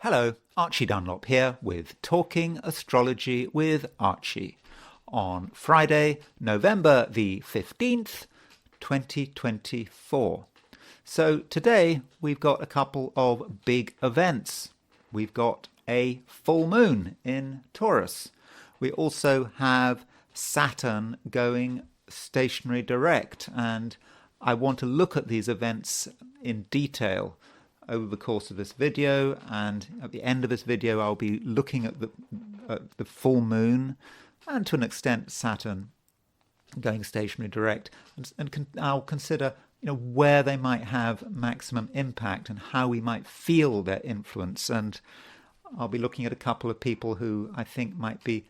Hello, Archie Dunlop here with Talking Astrology with Archie on Friday, November the 15th, 2024. So today we've got a couple of big events. We've got a full moon in Taurus. We also have Saturn going stationary direct, and I want to look at these events in detail over the course of this video, and at the end of this video I'll be looking at the full moon and to an extent Saturn going stationary direct, and I'll consider where they might have maximum impact and how we might feel their influence. And I'll be looking at a couple of people who I think might be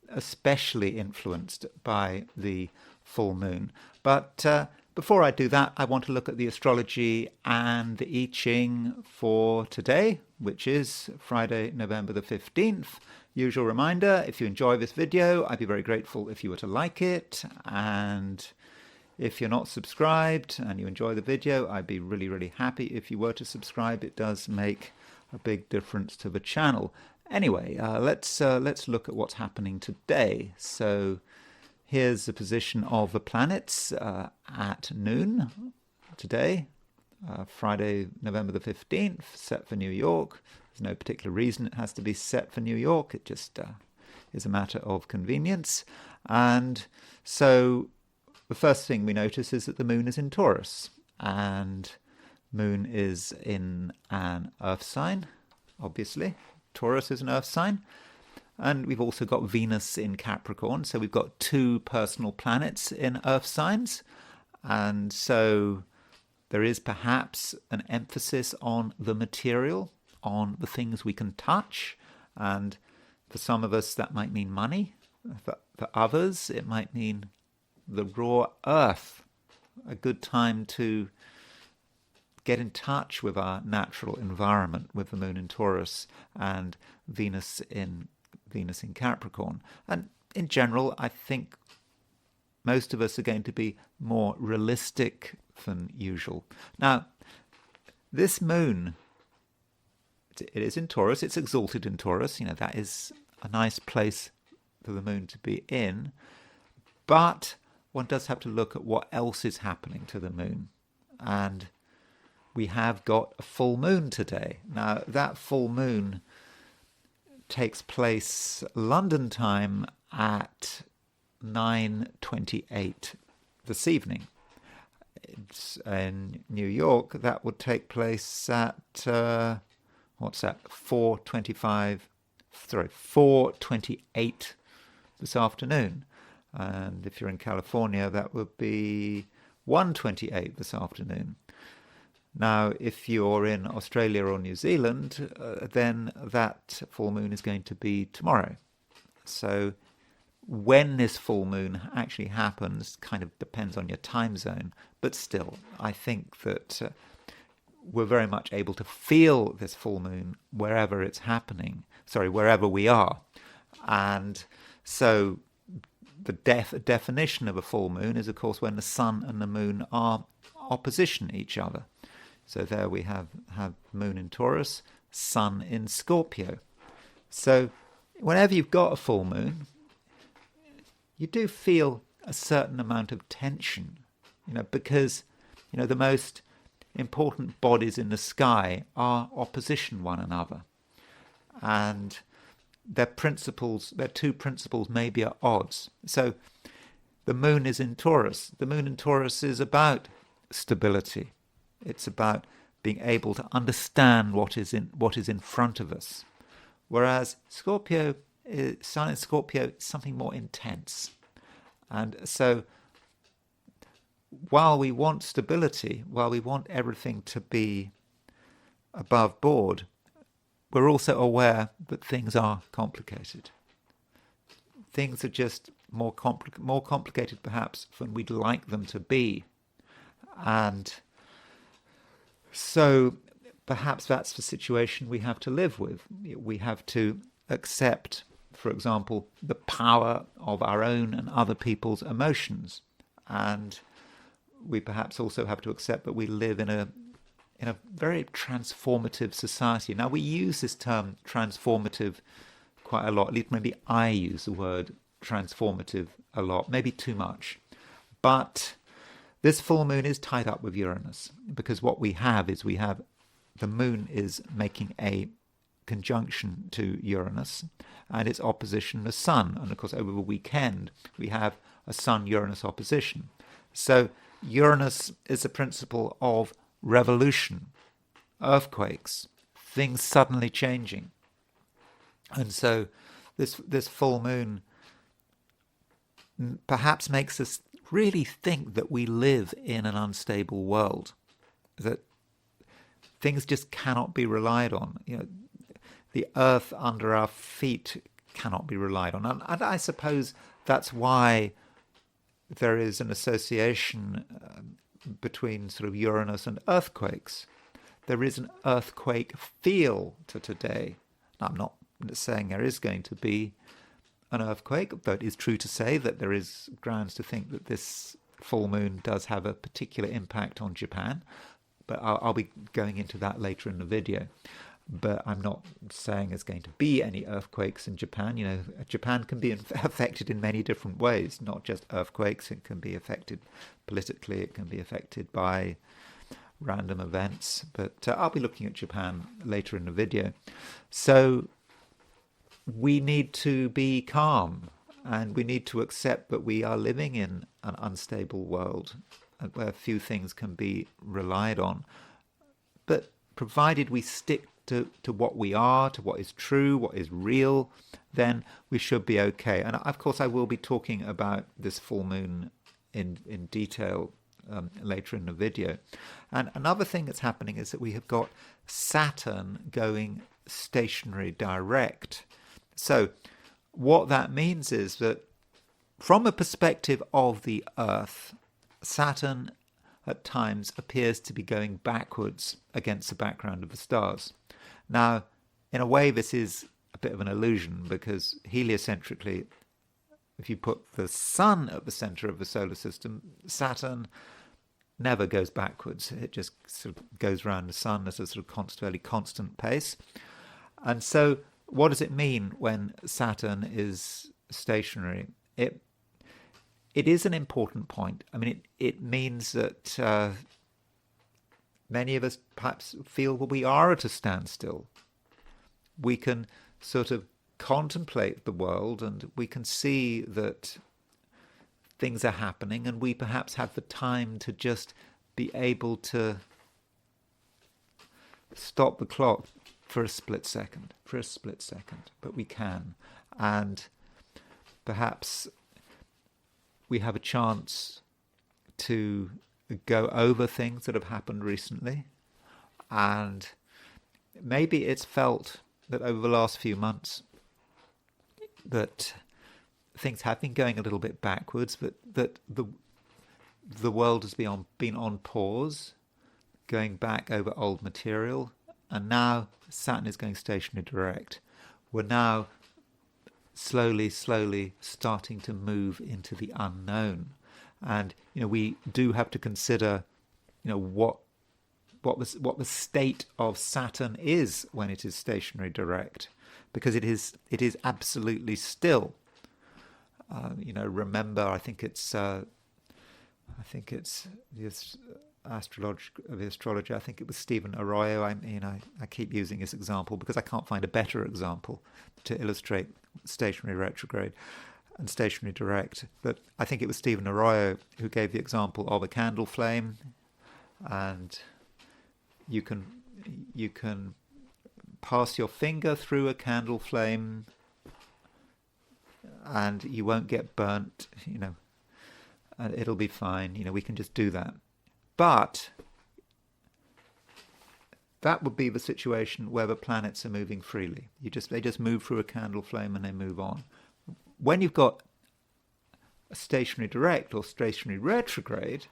especially influenced by the full moon. But before I do that, I want to look at the astrology and the I Ching for today, which is Friday, November the 15th. Usual reminder, if you enjoy this video, I'd be very grateful if you were to like it. And if you're not subscribed and you enjoy the video, I'd be really, really happy if you were to subscribe. It does make a big difference to the channel. Anyway, let's look at what's happening today. So here's the position of the planets at noon today, Friday, November the 15th, set for New York. There's no particular reason it has to be set for New York. It just is a matter of convenience. And so the first thing we notice is that the moon is in Taurus, and moon is in an earth sign, obviously. Taurus is an earth sign. And we've also got Venus in Capricorn, so we've got two personal planets in earth signs. And so there is perhaps an emphasis on the material, on the things we can touch. And for some of us, that might mean money. For others, it might mean the raw earth, a good time to get in touch with our natural environment with the moon in Taurus and Venus in Capricorn. And in general, I think most of us are going to be more realistic than usual. Now, this moon, it is in Taurus, it's exalted in Taurus, that is a nice place for the moon to be in, but one does have to look at what else is happening to the moon. And we have got a full moon today. Now, that full moon takes place London time at 9:28 this evening. It's in New York, that would take place at 4:28 this afternoon. And if you're in California, that would be 1:28 this afternoon. Now, if you're in Australia or New Zealand, then that full moon is going to be tomorrow. So when this full moon actually happens kind of depends on your time zone. But still, I think that we're very much able to feel this full moon wherever it's happening, wherever we are. And so the definition of a full moon is, of course, when the sun and the moon are opposition each other. So there we have moon in Taurus, sun in Scorpio. So whenever you've got a full moon, you do feel a certain amount of tension, because, the most important bodies in the sky are opposition one another. And their two principles may be at odds. So the moon is in Taurus. The moon in Taurus is about stability. It's about being able to understand what is in front of us. Whereas Sun in Scorpio is something more intense. And so while we want stability, while we want everything to be above board, we're also aware that things are complicated. Things are just more complicated perhaps than we'd like them to be. And so perhaps that's the situation we have to live with. We have to accept, for example, the power of our own and other people's emotions. And we perhaps also have to accept that we live in a in a very transformative society. Now, we use this term transformative quite a lot. At least maybe I use the word transformative a lot, maybe too much. But this full moon is tied up with Uranus, because what we have is the moon is making a conjunction to Uranus and its opposition the sun. And of course, over the weekend, we have a Sun-Uranus opposition. So Uranus is the principle of revolution, earthquakes, things suddenly changing. And so this full moon perhaps makes us really think that we live in an unstable world, that things just cannot be relied on. The earth under our feet cannot be relied on. And I suppose that's why there is an association between sort of Uranus and earthquakes. There is an earthquake feel to today. Now, I'm not saying there is going to be an earthquake, though it is true to say that there is grounds to think that this full moon does have a particular impact on Japan. But I'll be going into that later in the video. But I'm not saying there's going to be any earthquakes in Japan. Japan can be affected in many different ways, not just earthquakes. It can be affected politically. It can be affected by random events. But I'll be looking at Japan later in the video. So we need to be calm, and we need to accept that we are living in an unstable world where few things can be relied on. But provided we stick to what we are, to what is true, what is real, then we should be okay. And of course, I will be talking about this full moon in detail later in the video. And another thing that's happening is that we have got Saturn going stationary direct. So what that means is that from the perspective of the Earth, Saturn at times appears to be going backwards against the background of the stars. Now, in a way, this is a bit of an illusion, because heliocentrically, if you put the sun at the center of the solar system, Saturn never goes backwards. It just sort of goes around the sun at a sort of fairly constant pace. And so what does it mean when Saturn is stationary? It is an important point. I mean, it means that many of us perhaps feel that we are at a standstill. We can sort of contemplate the world, and we can see that things are happening, and we perhaps have the time to just be able to stop the clock for a split second, but we can. And perhaps we have a chance to go over things that have happened recently. And maybe it's felt that over the last few months that things have been going a little bit backwards, that the world has been on pause, going back over old material, and now Saturn is going stationary direct. We're now slowly starting to move into the unknown. And we do have to consider what the state of Saturn is when it is stationary direct, because it is absolutely still. Remember, I think it's the astrology. I think it was Stephen Arroyo. I keep using this example because I can't find a better example to illustrate stationary retrograde and stationary direct. But I think it was Stephen Arroyo who gave the example of a candle flame, and you can pass your finger through a candle flame, and you won't get burnt. And it'll be fine. We can just do that. But that would be the situation where the planets are moving freely. They just move through a candle flame and they move on. When you've got a stationary direct or stationary retrograde,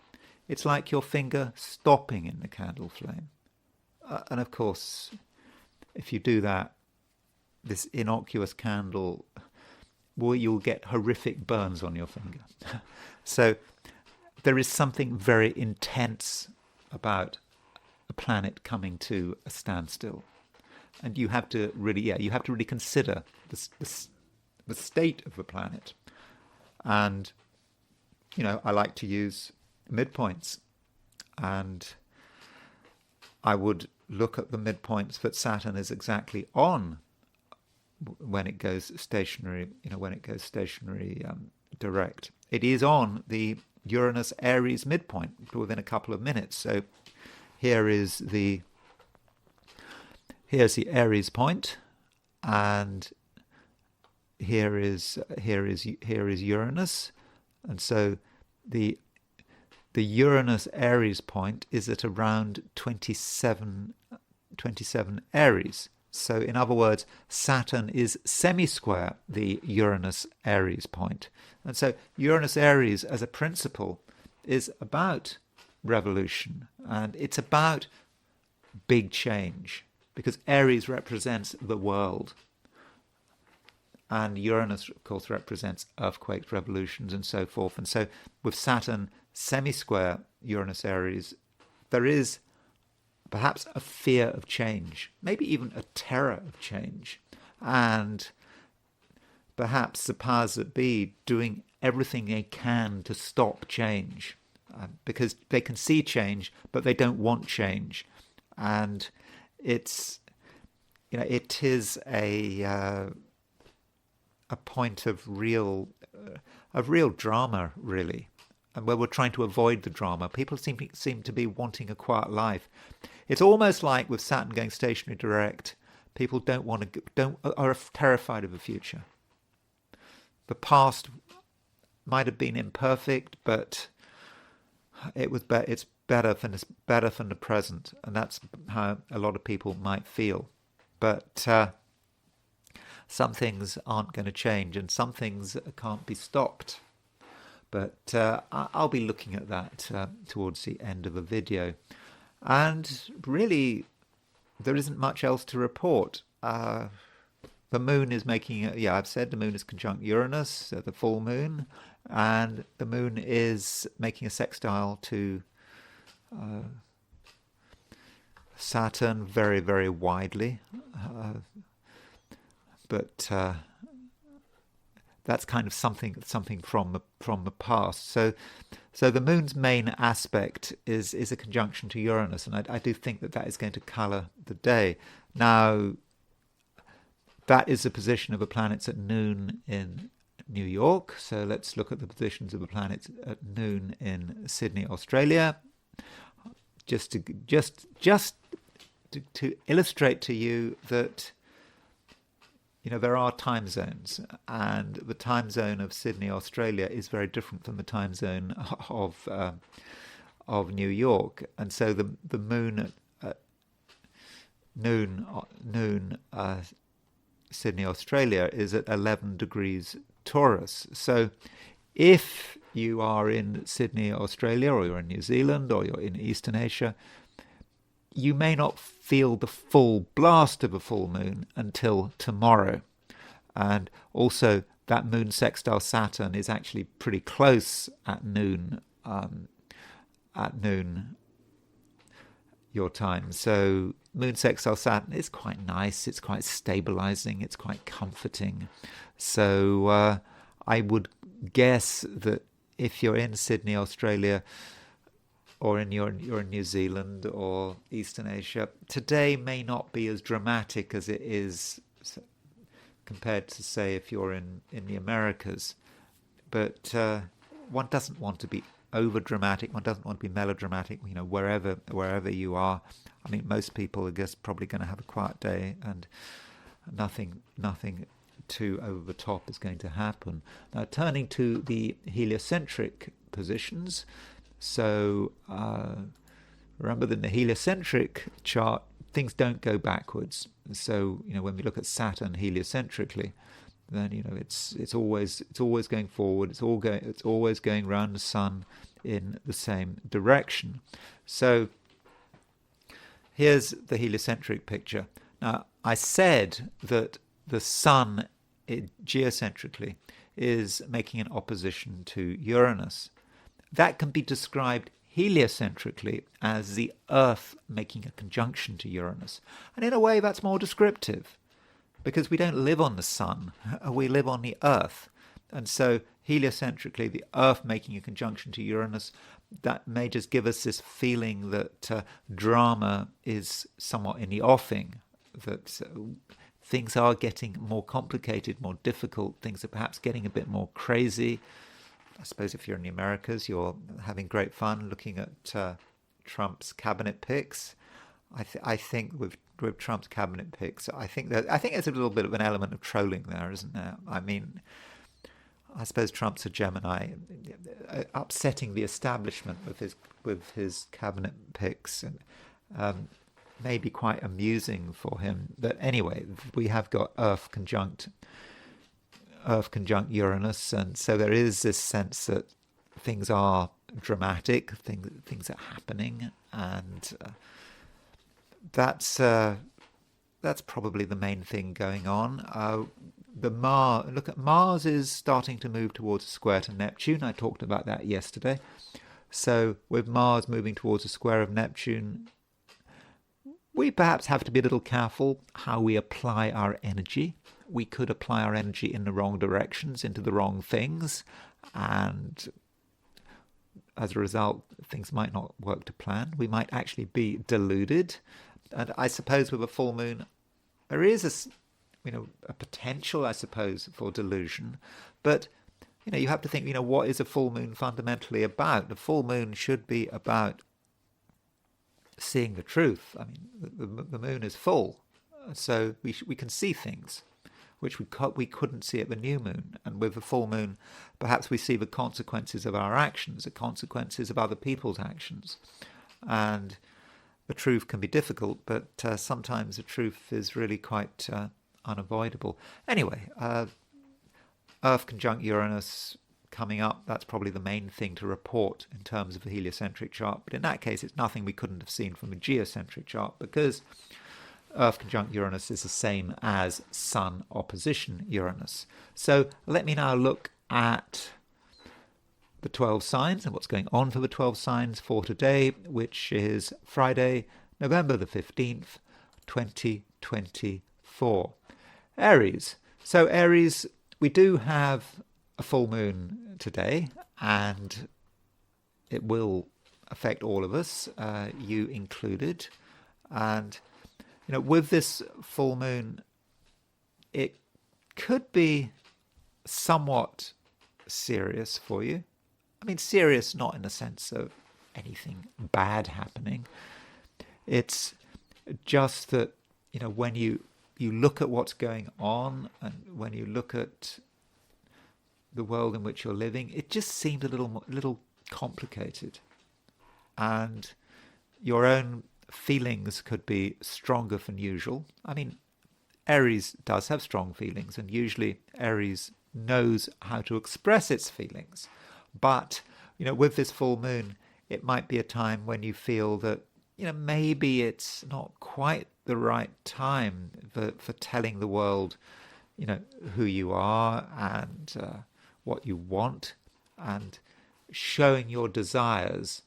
it's like your finger stopping in the candle flame. And of course, if you do that, this innocuous candle, you'll get horrific burns on your finger. So there is something very intense about a planet coming to a standstill. And you have to really consider the state of the planet. And, I like to use midpoints. And I would look at the midpoints that Saturn is exactly on when it goes stationary, direct. It is on the Uranus Aries midpoint within a couple of minutes. So here's the Aries point, and here is Uranus, and so the Uranus Aries point is at around 27 Aries. So in other words, Saturn is semi-square the Uranus Aries point. And so Uranus Aries as a principle is about revolution, and it's about big change, because Aries represents the world. And Uranus, of course, represents earthquakes, revolutions, and so forth. And so with Saturn semi-square Uranus Aries, there is perhaps a fear of change, maybe even a terror of change, and perhaps the powers that be doing everything they can to stop change, because they can see change, but they don't want change. And it is a point of real drama, really, and where we're trying to avoid the drama. People seem to be wanting a quiet life. It's almost like with Saturn going stationary direct, people are terrified of the future. The past might have been imperfect, but it's better than the present, and that's how a lot of people might feel. But some things aren't going to change, and some things can't be stopped. But I'll be looking at that towards the end of the video. And really, there isn't much else to report. The moon is making, I've said the moon is conjunct Uranus, the full moon, and the moon is making a sextile to Saturn very, very widely. But that's kind of something from the past. So the moon's main aspect is a conjunction to Uranus, and I do think that is going to colour the day. Now, that is the position of the planets at noon in New York. So let's look at the positions of the planets at noon in Sydney, Australia, just to illustrate to you that there are time zones, and the time zone of Sydney, Australia, is very different from the time zone of New York. And so the moon at noon Sydney, Australia, is at 11 degrees Taurus. So if you are in Sydney, Australia, or you're in New Zealand, or you're in Eastern Asia, you may not feel the full blast of a full moon until tomorrow. And also, that moon sextile Saturn is actually pretty close at noon your time. So moon sextile Saturn is quite nice, it's quite stabilizing, it's quite comforting. So I would guess that if you're in Sydney, Australia, or you're in New Zealand or Eastern Asia, today may not be as dramatic as it is compared to, say, if you're in the Americas. But one doesn't want to be over dramatic. One doesn't want to be melodramatic. Wherever you are. I mean, most people are just probably going to have a quiet day, and nothing too over the top is going to happen. Now, turning to the heliocentric positions. So remember that in the heliocentric chart, things don't go backwards. So when we look at Saturn heliocentrically, then it's always going forward. It's always going around the sun in the same direction. So here's the heliocentric picture. Now, I said that the sun geocentrically is making an opposition to Uranus. That can be described heliocentrically as the Earth making a conjunction to Uranus. And in a way, that's more descriptive, because we don't live on the sun, we live on the Earth. And so heliocentrically, the Earth making a conjunction to Uranus, that may just give us this feeling that drama is somewhat in the offing, that things are getting more complicated, more difficult, things are perhaps getting a bit more crazy. I suppose if you're in the Americas, you're having great fun looking at Trump's cabinet picks. I think with Trump's cabinet picks, I think there's a little bit of an element of trolling there, isn't there? I mean, I suppose Trump's a Gemini, upsetting the establishment with his cabinet picks, and maybe quite amusing for him. But anyway, we have got Earth conjunct Uranus, and so there is this sense that things are dramatic, things are happening, and that's probably the main thing going on. Look at Mars is starting to move towards a square to Neptune. I talked about that yesterday. So with Mars moving towards a square of Neptune, we perhaps have to be a little careful how we apply our energy. We could apply our energy in the wrong directions, into the wrong things, and as a result, things might not work to plan. We might actually be deluded. And I suppose with a full moon, there is a potential, I suppose, for delusion. But you have to think, what is a full moon fundamentally about? The full moon should be about seeing the truth. I mean, the moon is full, so we can see things which we couldn't see at the new moon. And with the full moon, perhaps we see the consequences of our actions, the consequences of other people's actions. And the truth can be difficult, but sometimes the truth is really quite unavoidable. Anyway, Earth conjunct Uranus coming up, that's probably the main thing to report in terms of a heliocentric chart. But in that case, it's nothing we couldn't have seen from a geocentric chart, because Earth conjunct Uranus is the same as Sun opposition Uranus. So let me now look at the 12 signs and what's going on for the 12 signs for today, which is Friday, November the 15th, 2024. Aries. So Aries, we do have a full moon today, and it will affect all of us, you included. And with this full moon, it could be somewhat serious for you. I mean, serious not in the sense of anything bad happening. It's just that, when you look at what's going on, and when you look at the world in which you're living, it just seemed a little complicated. And your own feelings could be stronger than usual. I mean, Aries does have strong feelings, and usually Aries knows how to express its feelings. But, with this full moon, it might be a time when you feel that, maybe it's not quite the right time for telling the world, who you are and what you want, and showing your desires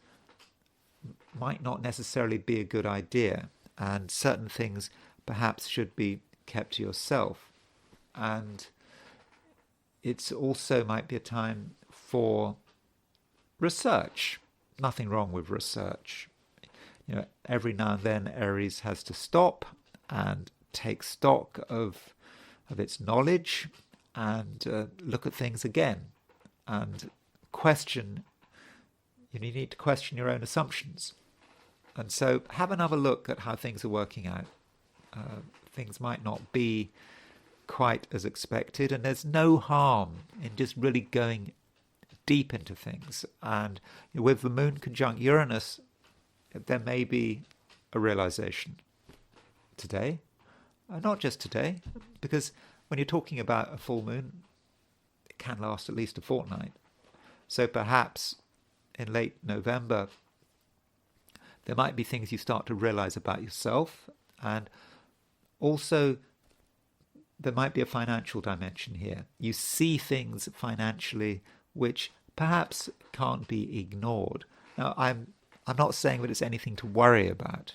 might not necessarily be a good idea, and certain things perhaps should be kept to yourself. And it's also might be a time for research. Nothing wrong with research. Every now and then Aries has to stop and take stock of its knowledge and look at things again and question. You need to question your own assumptions. And so have another look at how things are working out. Things might not be quite as expected, and there's no harm in just really going deep into things. And with the moon conjunct Uranus, there may be a realization today, not just today, because when you're talking about a full moon, it can last at least a fortnight. So perhaps in late November, there might be things you start to realize about yourself, and also there might be a financial dimension here. You see things financially which perhaps can't be ignored. Now, I'm I'm not saying that it's anything to worry about.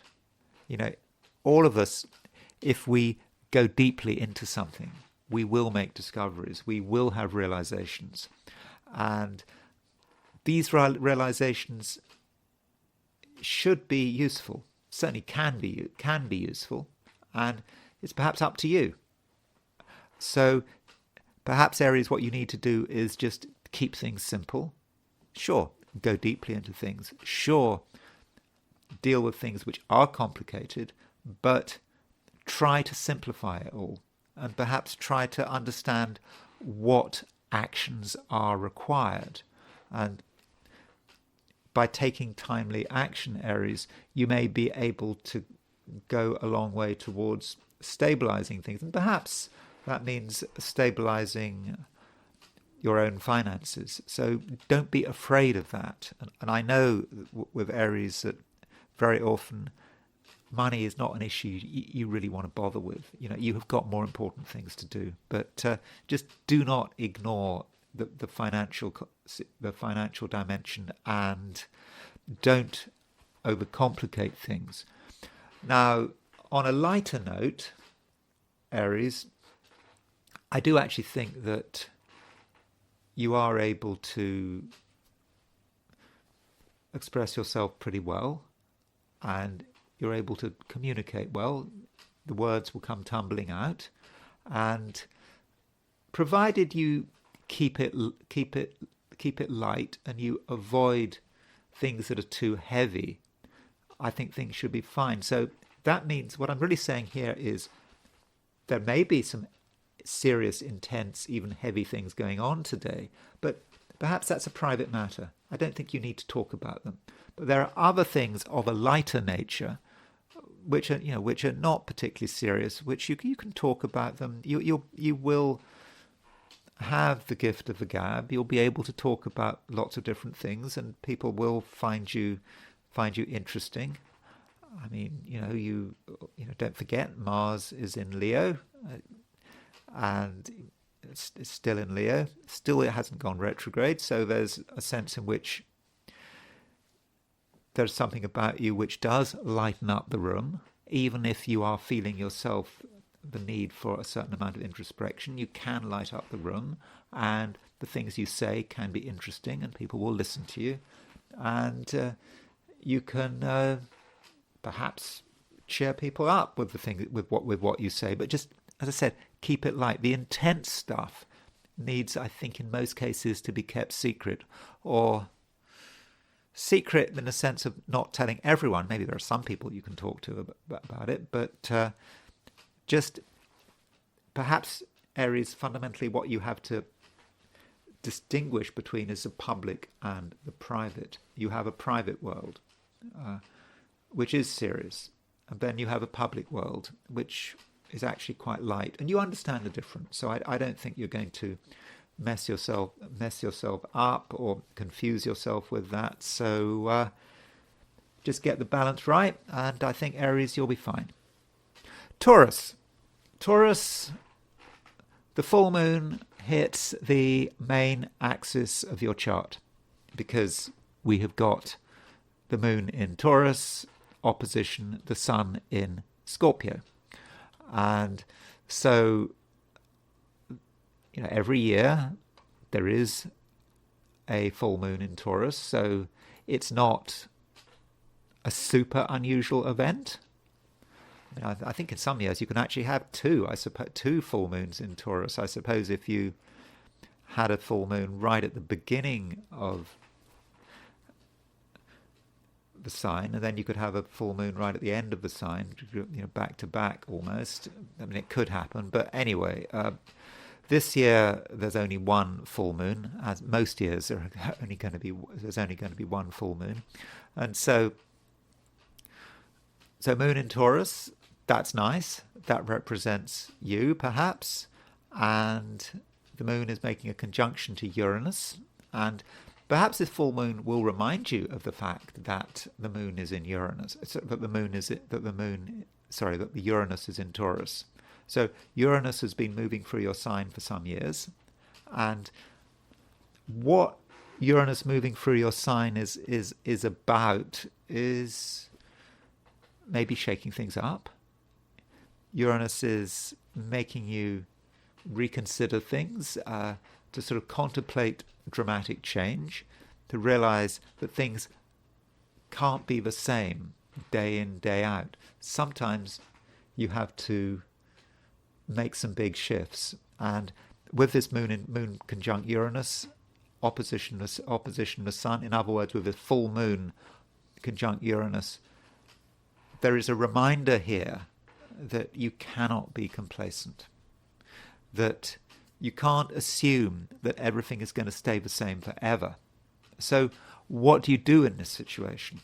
You know, all of us, if we go deeply into something, we will make discoveries, we will have realizations. And these realizations should be useful, certainly can be useful, and it's perhaps up to you. So perhaps, Aries, what you need to do is just keep things simple. Sure, go deeply into things. Sure, deal with things which are complicated, but try to simplify it all, and perhaps try to understand what actions are required. And by taking timely action, Aries, you may be able to go a long way towards stabilizing things. And perhaps that means stabilizing your own finances. So don't be afraid of that. And I know with Aries that very often money is not an issue you really want to bother with. You know, you have got more important things to do. But just do not ignore the financial dimension, and don't overcomplicate things. Now, on a lighter note, Aries, I do actually think that you are able to express yourself pretty well, and you're able to communicate well. The words will come tumbling out, and provided you keep it light and you avoid things that are too heavy, I think things should be fine. So that means what I'm really saying here is there may be some serious, intense, even heavy things going on today, but perhaps that's a private matter. I don't think you need to talk about them. But there are other things of a lighter nature which are not particularly serious, which you can talk about them. You will have the gift of the gab. You'll be able to talk about lots of different things, and people will find you interesting. I mean, you don't forget Mars is in Leo, and it's still in Leo. Still, it hasn't gone retrograde. So there's a sense in which there's something about you which does lighten up the room, even if you are feeling yourself the need for a certain amount of introspection. You can light up the room, and the things you say can be interesting, and people will listen to you, and you can perhaps cheer people up with the thing with what you say. But just, as I said, keep it light. The intense stuff needs, I think, in most cases, to be kept secret, or secret in the sense of not telling everyone. Maybe there are some people you can talk to about it, but just perhaps, Aries, fundamentally what you have to distinguish between is the public and the private. You have a private world, which is serious, and then you have a public world, which is actually quite light, and you understand the difference. So I don't think you're going to mess yourself up or confuse yourself with that. So just get the balance right, and I think, Aries, you'll be fine. Taurus, the full moon hits the main axis of your chart, because we have got the moon in Taurus opposition the sun in Scorpio. And so, every year there is a full moon in Taurus, so it's not a super unusual event. I think in some years you can actually have two full moons in Taurus. I suppose if you had a full moon right at the beginning of the sign, and then you could have a full moon right at the end of the sign, back to back almost. I mean, it could happen, but anyway, this year there's only one full moon. As most years, there's only going to be one full moon, and so moon in Taurus. That's nice. That represents you, perhaps, and the moon is making a conjunction to Uranus, and perhaps this full moon will remind you of the fact that the moon is in Uranus, that the Uranus is in Taurus. So Uranus has been moving through your sign for some years, and what Uranus moving through your sign is about is maybe shaking things up. Uranus is making you reconsider things, to sort of contemplate dramatic change, to realize that things can't be the same day in, day out. Sometimes you have to make some big shifts. And with this moon conjunct Uranus, opposition the sun, in other words, with a full moon conjunct Uranus, there is a reminder here that you cannot be complacent, that you can't assume that everything is going to stay the same forever. So what do you do in this situation?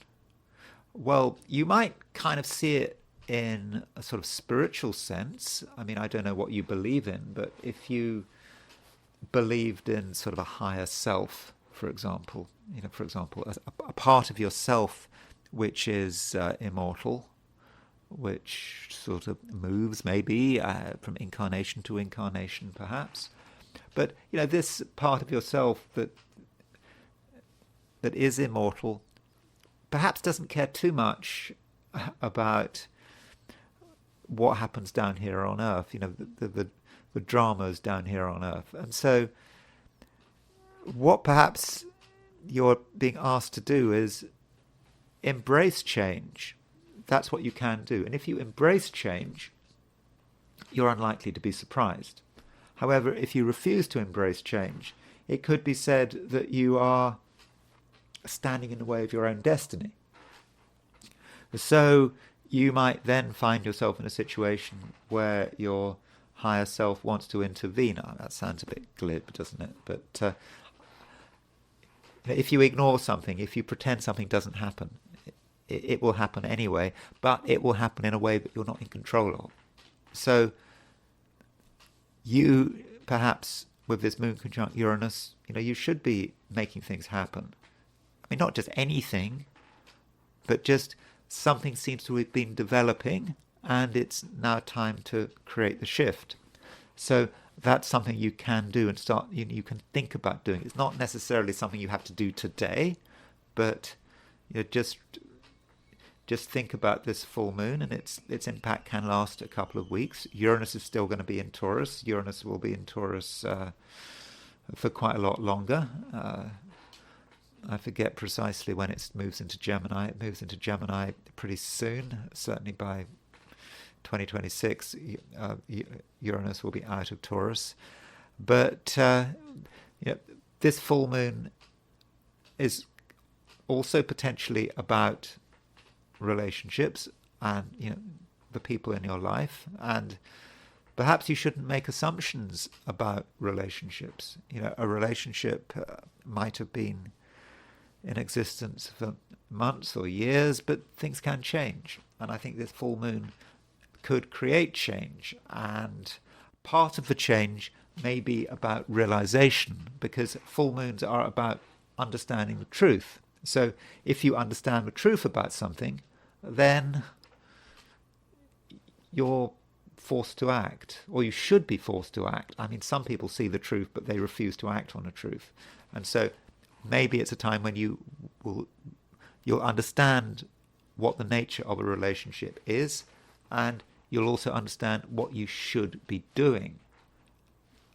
Well, you might kind of see it in a sort of spiritual sense. I mean, I don't know what you believe in, but if you believed in sort of a higher self, for example, a part of yourself which is immortal, which sort of moves maybe from incarnation to incarnation, perhaps. But this part of yourself that is immortal perhaps doesn't care too much about what happens down here on Earth. The dramas down here on Earth, and so what perhaps you're being asked to do is embrace change. That's what you can do. And if you embrace change, you're unlikely to be surprised. However, if you refuse to embrace change, it could be said that you are standing in the way of your own destiny. So you might then find yourself in a situation where your higher self wants to intervene. Oh, that sounds a bit glib, doesn't it? But if you ignore something, if you pretend something doesn't happen, it will happen anyway, but it will happen in a way that you're not in control of. So you, perhaps with this moon conjunct Uranus, you should be making things happen. I mean, not just anything, but just something seems to have been developing, and it's now time to create the shift. So that's something you can do and start. You can think about doing. It's not necessarily something you have to do today, but just think about this full moon, and its impact can last a couple of weeks. Uranus is still going to be in Taurus. Uranus will be in Taurus for quite a lot longer. I forget precisely when it moves into Gemini. It moves into Gemini pretty soon, certainly by 2026. Uranus will be out of Taurus. But this full moon is also potentially about relationships and the people in your life, and perhaps you shouldn't make assumptions about relationships. A relationship might have been in existence for months or years, but things can change, and I think this full moon could create change, and part of the change may be about realization, because full moons are about understanding the truth. So if you understand the truth about something, then you're forced to act, or you should be forced to act. I mean, some people see the truth, but they refuse to act on the truth. And so maybe it's a time when you'll understand what the nature of a relationship is, and you'll also understand what you should be doing.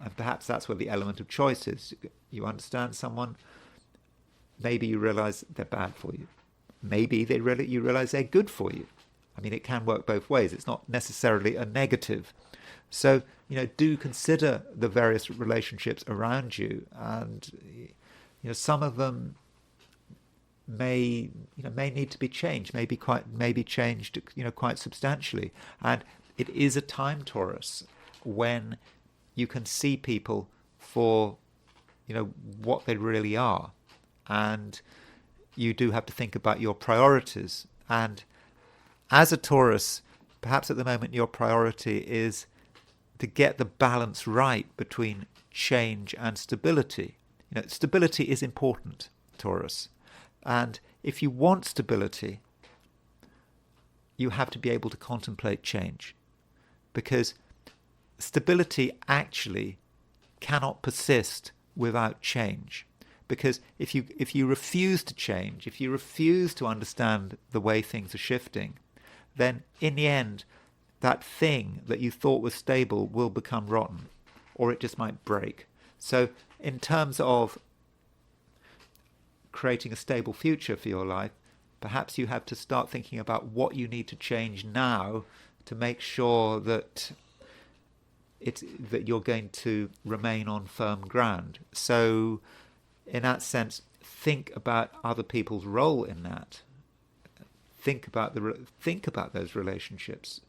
And perhaps that's where the element of choice is. You understand someone, maybe you realize they're bad for you. Maybe you realize they're good for you. I mean, it can work both ways. It's not necessarily a negative. So, do consider the various relationships around you, and some of them may need to be changed, maybe changed quite substantially. And it is a time, Taurus, when you can see people for what they really are, and you do have to think about your priorities. And as a Taurus, perhaps at the moment your priority is to get the balance right between change and stability. Stability is important, Taurus. And if you want stability, you have to be able to contemplate change, because stability actually cannot persist without change. Because if you refuse to change, if you refuse to understand the way things are shifting, then in the end, that thing that you thought was stable will become rotten, or it just might break. So in terms of creating a stable future for your life, perhaps you have to start thinking about what you need to change now to make sure that you're going to remain on firm ground. So in that sense, think about other people's role in that. Think about those relationships.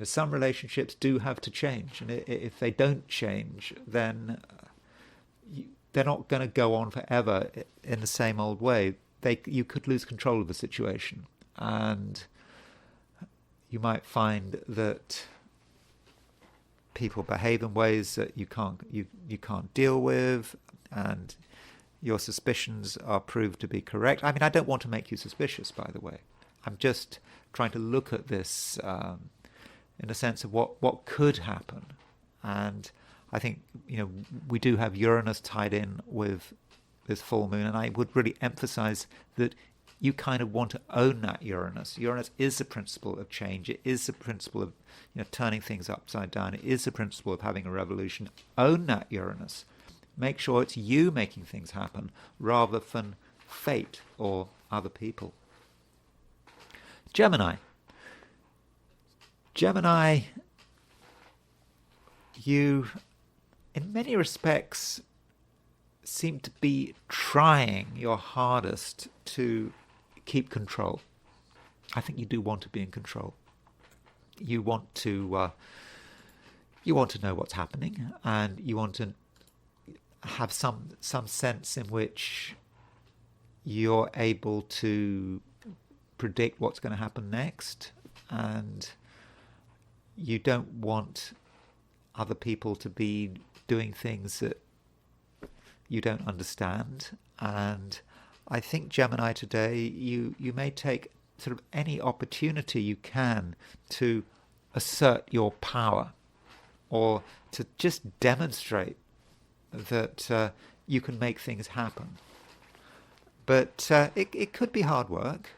Some relationships do have to change, and if they don't change, then they're not going to go on forever in the same old way. You could lose control of the situation, and you might find that people behave in ways that you can't deal with, and your suspicions are proved to be correct. I mean, I don't want to make you suspicious, by the way. I'm just trying to look at this in a sense of what could happen. And I think, we do have Uranus tied in with this full moon, and I would really emphasize that you kind of want to own that Uranus. Uranus is the principle of change. It is the principle of turning things upside down. It is the principle of having a revolution. Own that Uranus. Make sure it's you making things happen rather than fate or other people. Gemini, you, in many respects, seem to be trying your hardest to keep control. I think you do want to be in control. You want to know what's happening, and you want to have some sense in which you're able to predict what's going to happen next, and you don't want other people to be doing things that you don't understand. And I think, Gemini, today you may take sort of any opportunity you can to assert your power, or to just demonstrate that you can make things happen. But it could be hard work,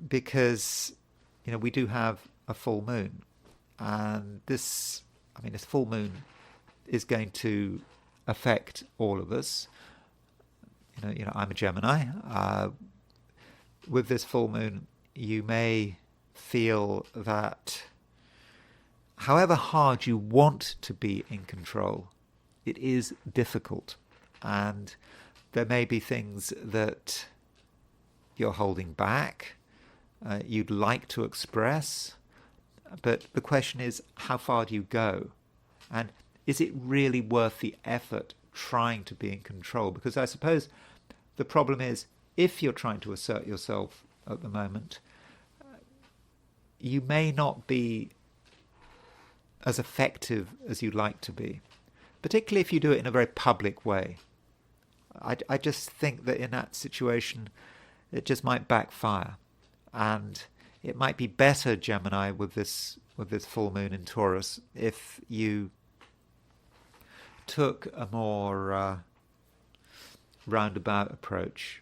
because we do have a full moon, and this full moon is going to affect all of us. I'm a Gemini. With this full moon, you may feel that however hard you want to be in control, it is difficult, and there may be things that you're holding back, you'd like to express, but the question is, how far do you go? And is it really worth the effort trying to be in control? Because I suppose the problem is, if you're trying to assert yourself at the moment, you may not be as effective as you'd like to be, particularly if you do it in a very public way. I just think that in that situation, it just might backfire. And it might be better, Gemini, with this full moon in Taurus, if you took a more roundabout approach.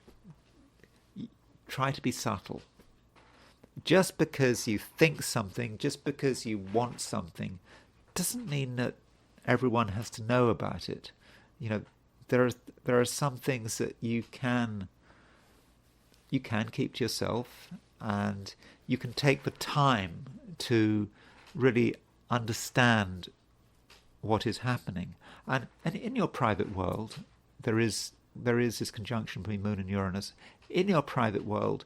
Try to be subtle. Just because you think something, just because you want something, doesn't mean that everyone has to know about it. There are some things that you can keep to yourself, and you can take the time to really understand what is happening. And in your private world, there is this conjunction between Moon and Uranus. In your private world,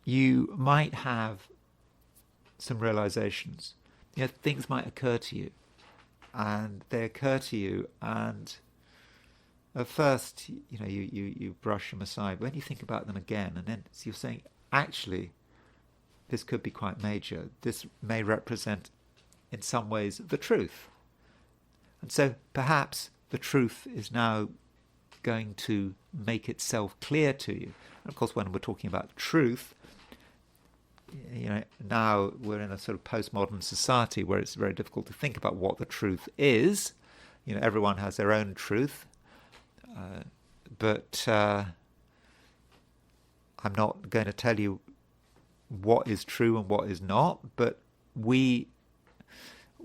you might have some realizations. Things might occur to you, and they occur to you, and at first, you brush them aside. When you think about them again, and then you're saying, actually, this could be quite major. This may represent, in some ways, the truth. And so perhaps the truth is now going to make itself clear to you. And of course, when we're talking about truth, now we're in a sort of postmodern society where it's very difficult to think about what the truth is. Everyone has their own truth. but I'm not going to tell you what is true and what is not. But we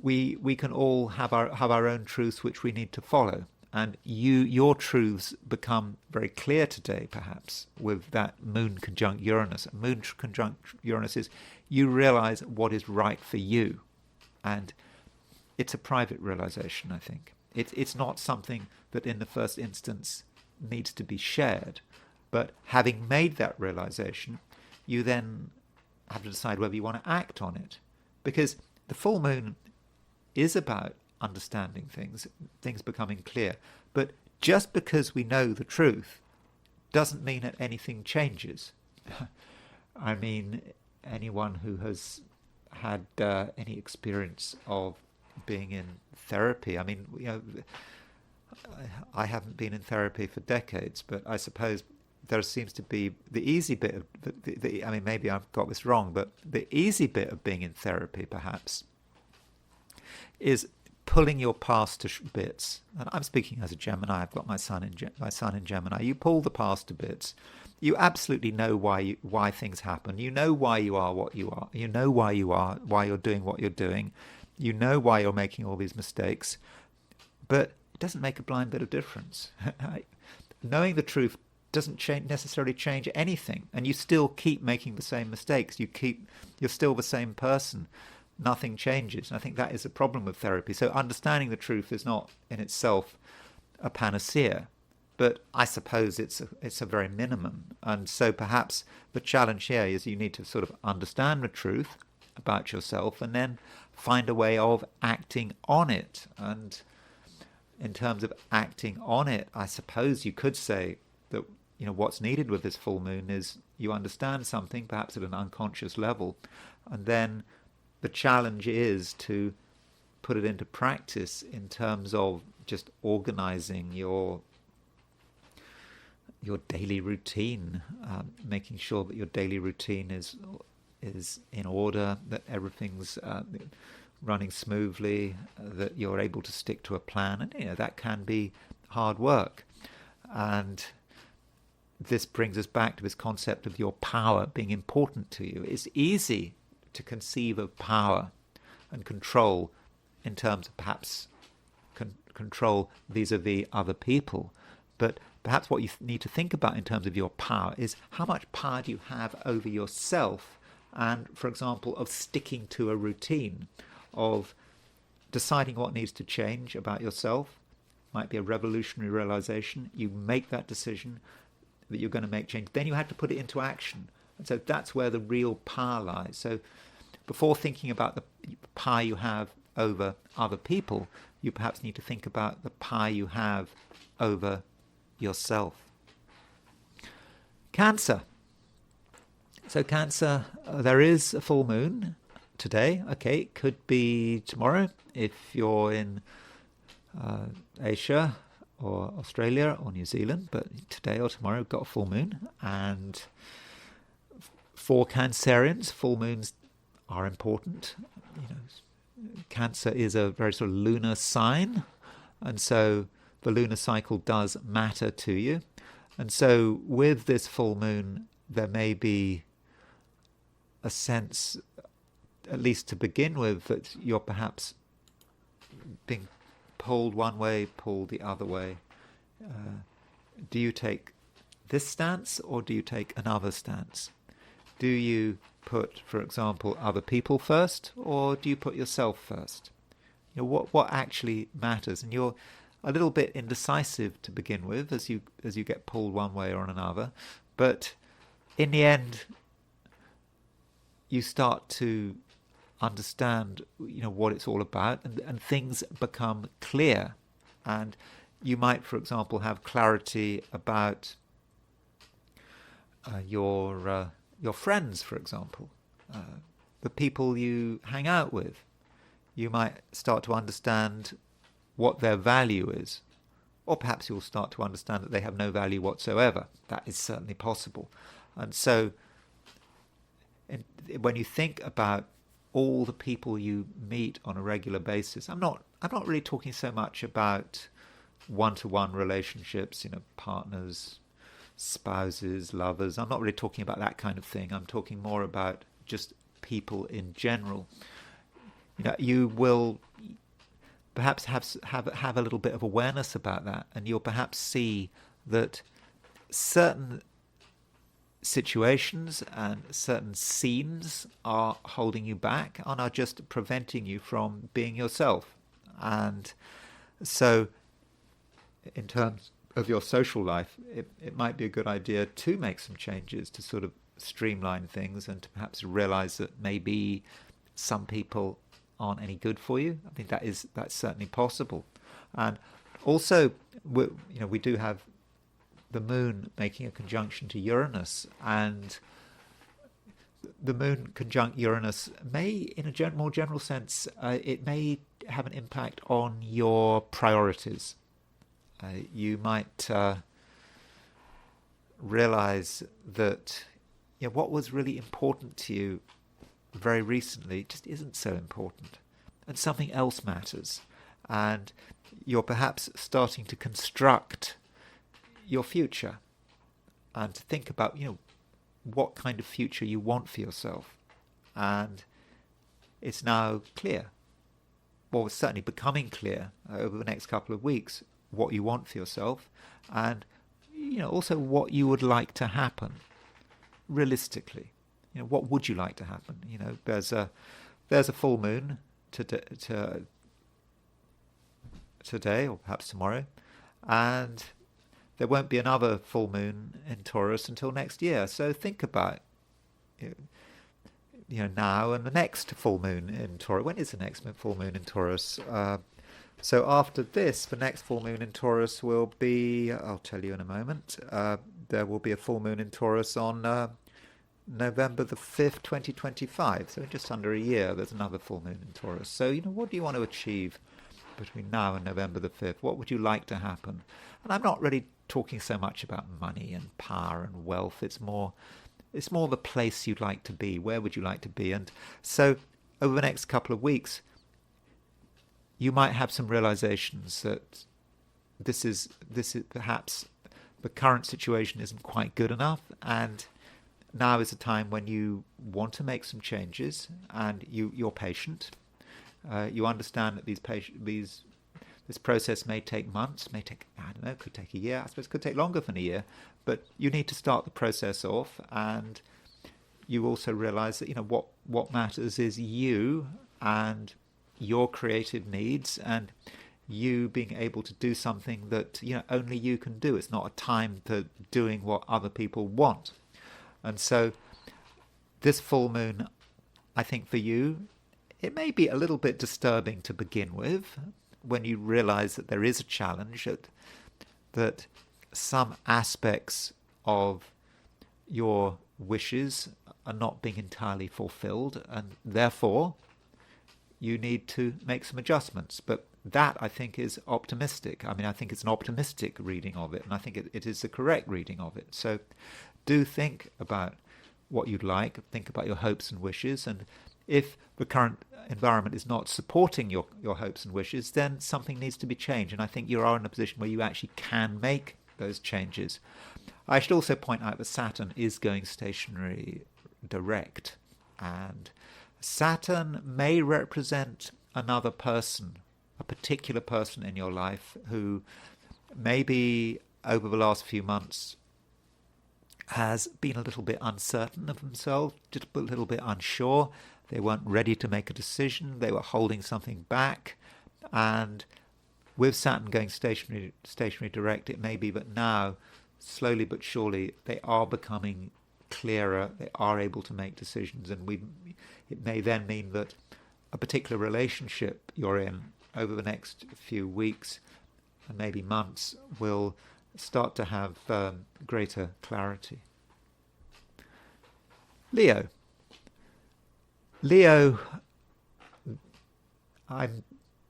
can all have our own truths which we need to follow. And your truths become very clear today, perhaps, with that moon conjunct Uranus. Moon conjunct Uranus is you realize what is right for you. And it's a private realization, I think. It's not something that in the first instance needs to be shared. But having made that realization, you then have to decide whether you want to act on it. Because the full moon is about understanding things becoming clear. But just because we know the truth doesn't mean that anything changes. I mean, anyone who has had any experience of being in therapy, I mean, I haven't been in therapy for decades, but I suppose there seems to be the easy bit of, I mean, maybe I've got this wrong, but the easy bit of being in therapy, perhaps, is pulling your past to bits. And I'm speaking as a Gemini. I've got my sun in Gemini. You pull the past to bits. You absolutely know why things happen. You know why you are what you are. You know why you're doing what you're doing. You know why you're making all these mistakes. But it doesn't make a blind bit of difference. Knowing the truth doesn't necessarily change anything, and you still keep making the same mistakes. You're still the same person. Nothing changes. And I think that is a problem with therapy. So understanding the truth is not in itself a panacea, but I suppose it's a very minimum. And so perhaps the challenge here is you need to sort of understand the truth about yourself and then find a way of acting on it. And in terms of acting on it, I suppose you could say that what's needed with this full moon is you understand something, perhaps at an unconscious level, and then the challenge is to put it into practice in terms of just organizing your daily routine, making sure that your daily routine is in order, that everything's running smoothly, that you're able to stick to a plan, and that can be hard work. And this brings us back to this concept of your power being important to you. It's easy to conceive of power and control in terms of perhaps control vis-a-vis other people. But perhaps what you need to think about in terms of your power is how much power do you have over yourself, and, for example, of sticking to a routine, of deciding what needs to change about yourself. Might be a revolutionary realization. You make that decision that you're going to make change. Then you have to put it into action. And so that's where the real power lies. So before thinking about the power you have over other people, you perhaps need to think about the power you have over yourself. Cancer. So Cancer, there is a full moon today. Okay, it could be tomorrow if you're in Asia or Australia or New Zealand, but today or tomorrow we've got a full moon. And for Cancerians, full moons are important. Cancer is a very sort of lunar sign, and so the lunar cycle does matter to you. And so with this full moon, there may be a sense, at least to begin with, that you're perhaps being pulled one way, pulled the other way. Do you take this stance or do you take another stance? Do you put, for example, other people first, or do you put yourself first? What actually matters? And you're a little bit indecisive to begin with as you get pulled one way or another, but in the end, you start to understand, what it's all about, and things become clear. And you might, for example, have clarity about your friends, for example, the people you hang out with. You might start to understand what their value is, or perhaps you'll start to understand that they have no value whatsoever. That is certainly possible. And so when you think about all the people you meet on a regular basis, I'm not really talking so much about one-to-one relationships, partners, spouses, lovers. I'm not really talking about that kind of thing. I'm talking more about just people in general. You will perhaps have a little bit of awareness about that, and you'll perhaps see that certain situations and certain scenes are holding you back and are just preventing you from being yourself. And so in terms of your social life, it might be a good idea to make some changes to sort of streamline things and to perhaps realize that maybe some people aren't any good for you. I think that's certainly possible. And also, we do have the moon making a conjunction to Uranus, and the moon conjunct Uranus may, in a more general sense, it may have an impact on your priorities. You might realize that what was really important to you very recently just isn't so important, and something else matters, and you're perhaps starting to construct your future and to think about what kind of future you want for yourself. And it's now clear, well, it's certainly becoming clear over the next couple of weeks, what you want for yourself, and also what you would like to happen realistically. What would you like to happen? There's a full moon today, or perhaps tomorrow, and there won't be another full moon in Taurus until next year. So think about now and the next full moon in Taurus. When is the next full moon in Taurus? So after this, the next full moon in Taurus will be, I'll tell you in a moment, there will be a full moon in Taurus on November the 5th, 2025. So in just under a year, there's another full moon in Taurus. So, what do you want to achieve between now and November the 5th? What would you like to happen? And I'm not really talking so much about money and power and wealth. It's more the place you'd like to be. Where would you like to be? And so over the next couple of weeks, you might have some realizations that this is perhaps the current situation isn't quite good enough, and now is a time when you want to make some changes, and you're patient. You understand that this process may take months, could take a year. I suppose it could take longer than a year, but you need to start the process off, and you also realize that what matters is you and your creative needs, and you being able to do something that only you can do. It's not a time to doing what other people want. And so this full moon, I think for you, it may be a little bit disturbing to begin with, when you realize that there is a challenge, that some aspects of your wishes are not being entirely fulfilled, and therefore you need to make some adjustments. But that, I think, is optimistic. I think it's an optimistic reading of it, and I think it is the correct reading of it. So do think about what you'd like, think about your hopes and wishes, and if the current environment is not supporting your hopes and wishes, then something needs to be changed. And I think you are in a position where you actually can make those changes. I should also point out that Saturn is going stationary direct, and Saturn may represent another person, a particular person in your life who maybe over the last few months has been a little bit uncertain of themselves, just a little bit unsure. They weren't ready to make a decision. They were holding something back. And with Saturn going stationary direct, it may be that now, slowly but surely, they are becoming clearer. They are able to make decisions. And it may then mean that a particular relationship you're in over the next few weeks and maybe months will start to have greater clarity. Leo, I'm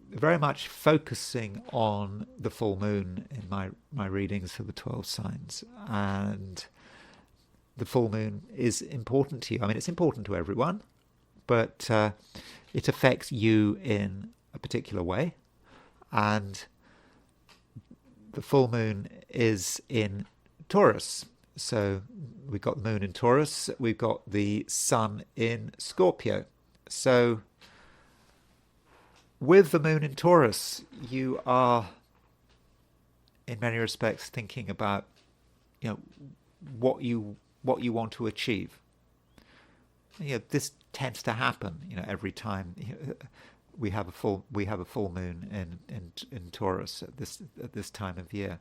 very much focusing on the full moon in my readings for the 12 signs, and the full moon is important to you. It's important to everyone, but it affects you in a particular way, and the full moon is in Taurus. So we've got the moon in Taurus, we've got the sun in Scorpio. So with the moon in Taurus, you are, in many respects, thinking about, what you want to achieve. This tends to happen, every time we have a full moon in Taurus at this time of year.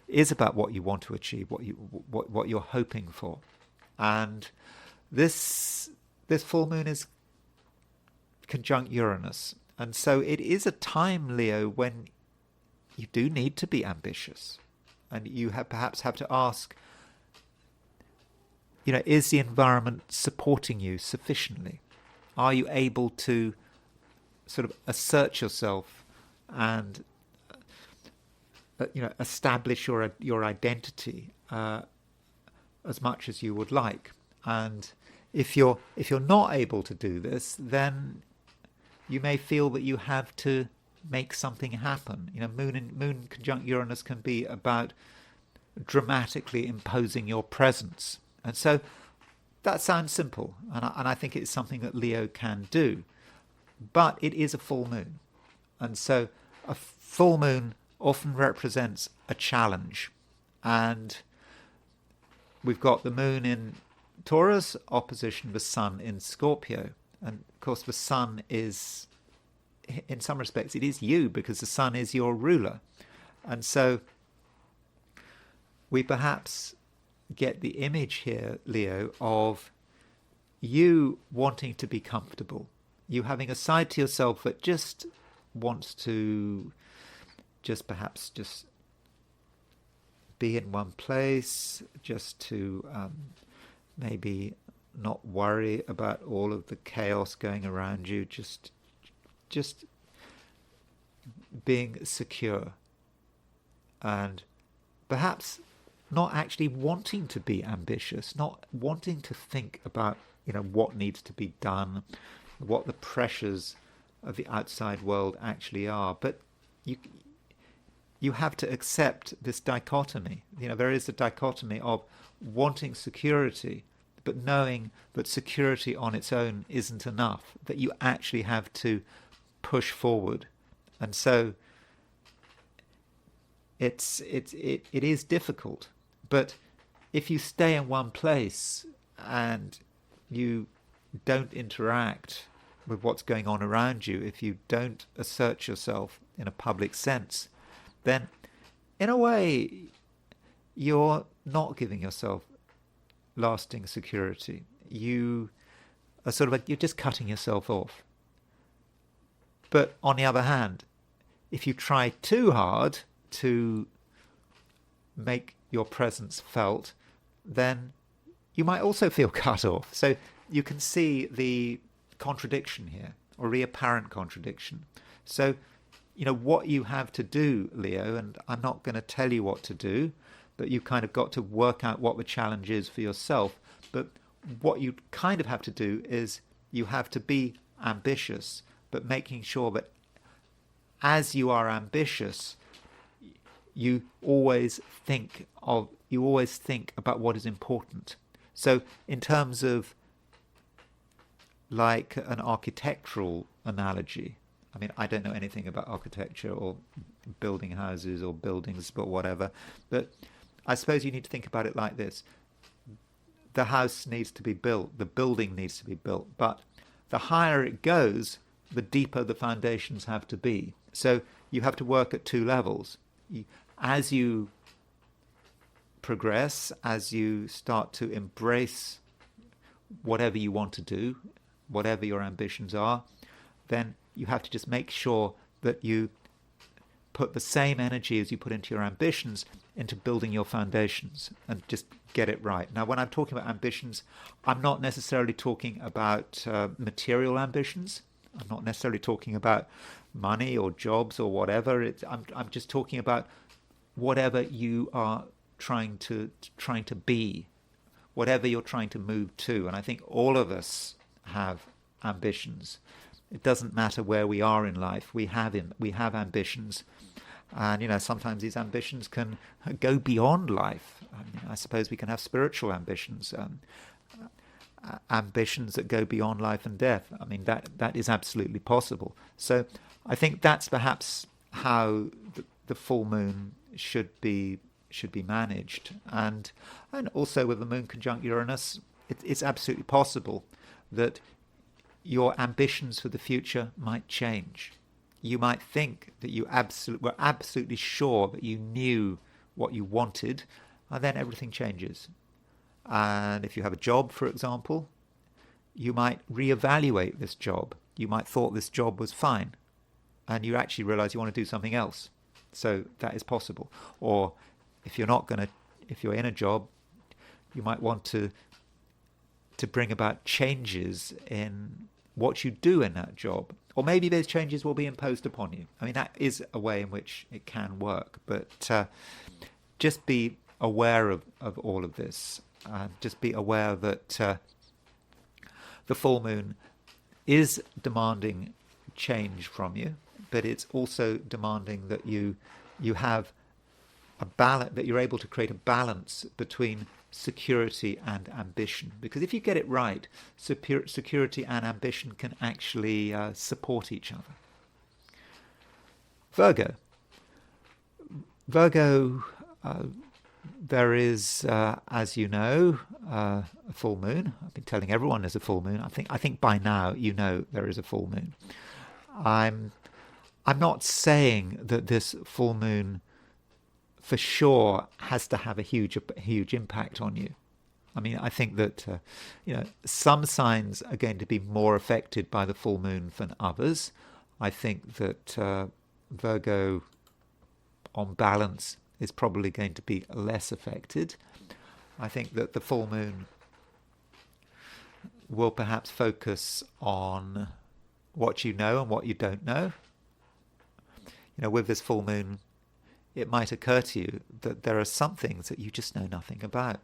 It is about what you want to achieve, what you're hoping for, and this full moon is conjunct Uranus, and so it is a time, Leo, when you do need to be ambitious, and you perhaps have to ask, is the environment supporting you sufficiently? Are you able to sort of assert yourself and establish your identity as much as you would like? And if you're not able to do this, then you may feel that you have to make something happen. Moon conjunct Uranus can be about dramatically imposing your presence. And so that sounds simple, and I think it's something that Leo can do. But it is a full moon. And so a full moon often represents a challenge. And we've got the moon in Taurus, opposition the sun in Scorpio. And of course the sun is, in some respects, it is you, because the sun is your ruler. And so we perhaps get the image here, Leo, of you wanting to be comfortable. You having a side to yourself that just wants to perhaps be in one place, just to maybe not worry about all of the chaos going around you, just being secure, and perhaps not actually wanting to be ambitious, not wanting to think about what needs to be done, what the pressures of the outside world actually are. But you have to accept this dichotomy. There is a dichotomy of wanting security, but knowing that security on its own isn't enough, that you actually have to push forward. And so it is difficult. But if you stay in one place and you don't interact with what's going on around you, if you don't assert yourself in a public sense, then in a way you're not giving yourself lasting security. You are you're just cutting yourself off. But on the other hand, if you try too hard to make your presence felt, then you might also feel cut off. So you can see the contradiction here, or the apparent contradiction. So, what you have to do, Leo, and I'm not going to tell you what to do, but you kind of got to work out what the challenge is for yourself. But what you kind of have to do is you have to be ambitious, but making sure that as you are ambitious, you always think about what is important. So in terms of like an architectural analogy, I mean, I don't know anything about architecture or building houses or buildings or whatever, but I suppose you need to think about it like this. The house needs to be built, the building needs to be built, but the higher it goes, the deeper the foundations have to be. So you have to work at two levels. As you progress, as you start to embrace whatever you want to do, whatever your ambitions are, then you have to just make sure that you put the same energy as you put into your ambitions into building your foundations, and just get it right. Now, when I'm talking about ambitions, I'm not necessarily talking about material ambitions. I'm not necessarily talking about money or jobs or whatever. I'm just talking about whatever you are trying to be, whatever you're trying to move to. And I think all of us have ambitions. It doesn't matter where we are in life. We have ambitions, And, sometimes these ambitions can go beyond life. I suppose we can have spiritual ambitions, ambitions that go beyond life and death. I mean, that is absolutely possible. So I think that's perhaps how the full moon should be managed. And also with the moon conjunct Uranus, it's absolutely possible that your ambitions for the future might change. You might think that you were absolutely sure that you knew what you wanted, and then everything changes. And if you have a job, for example, you might reevaluate this job. You might thought this job was fine, and you actually realize you want to do something else. So that is possible. Or if you're in a job, you might want to bring about changes in what you do in that job. Or maybe those changes will be imposed upon you. I mean, that is a way in which it can work. But just be aware of all of this. Just be aware that the full moon is demanding change from you, but it's also demanding that you have a balance, that you're able to create a balance between security and ambition. Because if you get it right, security and ambition can actually support each other. Virgo, there is, as you know, a full moon. I've been telling everyone there's a full moon. I think by now you know there is a full moon. I'm not saying that this full moon for sure has to have a huge impact on you. I mean, I think that some signs are going to be more affected by the full moon than others. I think that Virgo, on balance, is probably going to be less affected. I think that the full moon will perhaps focus on what you know and what you don't know. With this full moon, it might occur to you that there are some things that you just know nothing about,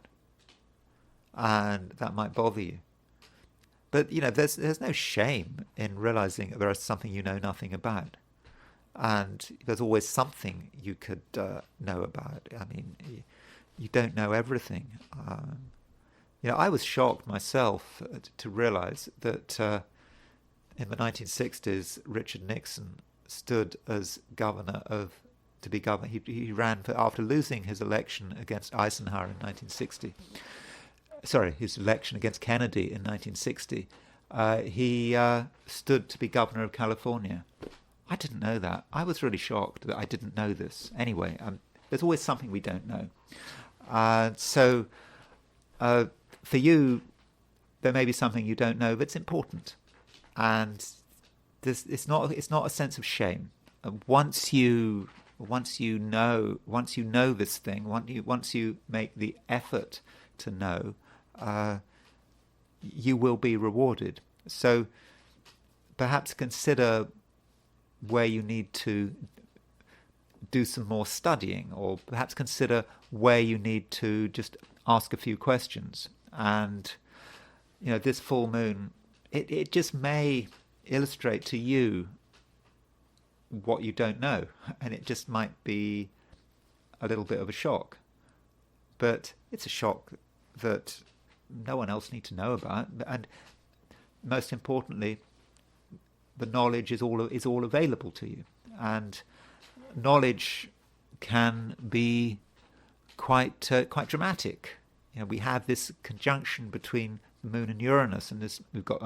and that might bother you. But there's no shame in realizing that there is something you know nothing about, and there's always something you could know about. I mean, you don't know everything. I was shocked myself to realize that in the 1960s, Richard Nixon stood as to be governor. He ran after losing his election against Eisenhower in 1960. Sorry, his election against Kennedy in 1960. He stood to be governor of California. I didn't know that. I was really shocked that I didn't know this. Anyway, there's always something we don't know. So for you, there may be something you don't know that's important, and it's not a sense of shame. Once you know this thing, once you make the effort to know, you will be rewarded. So perhaps consider where you need to do some more studying, or perhaps consider where you need to just ask a few questions. And this full moon, it just may illustrate to you what you don't know, and it just might be a little bit of a shock, but it's a shock that no one else needs to know about. And most importantly, the knowledge is all available to you, and knowledge can be quite dramatic. We have this conjunction between the moon and Uranus, and we've got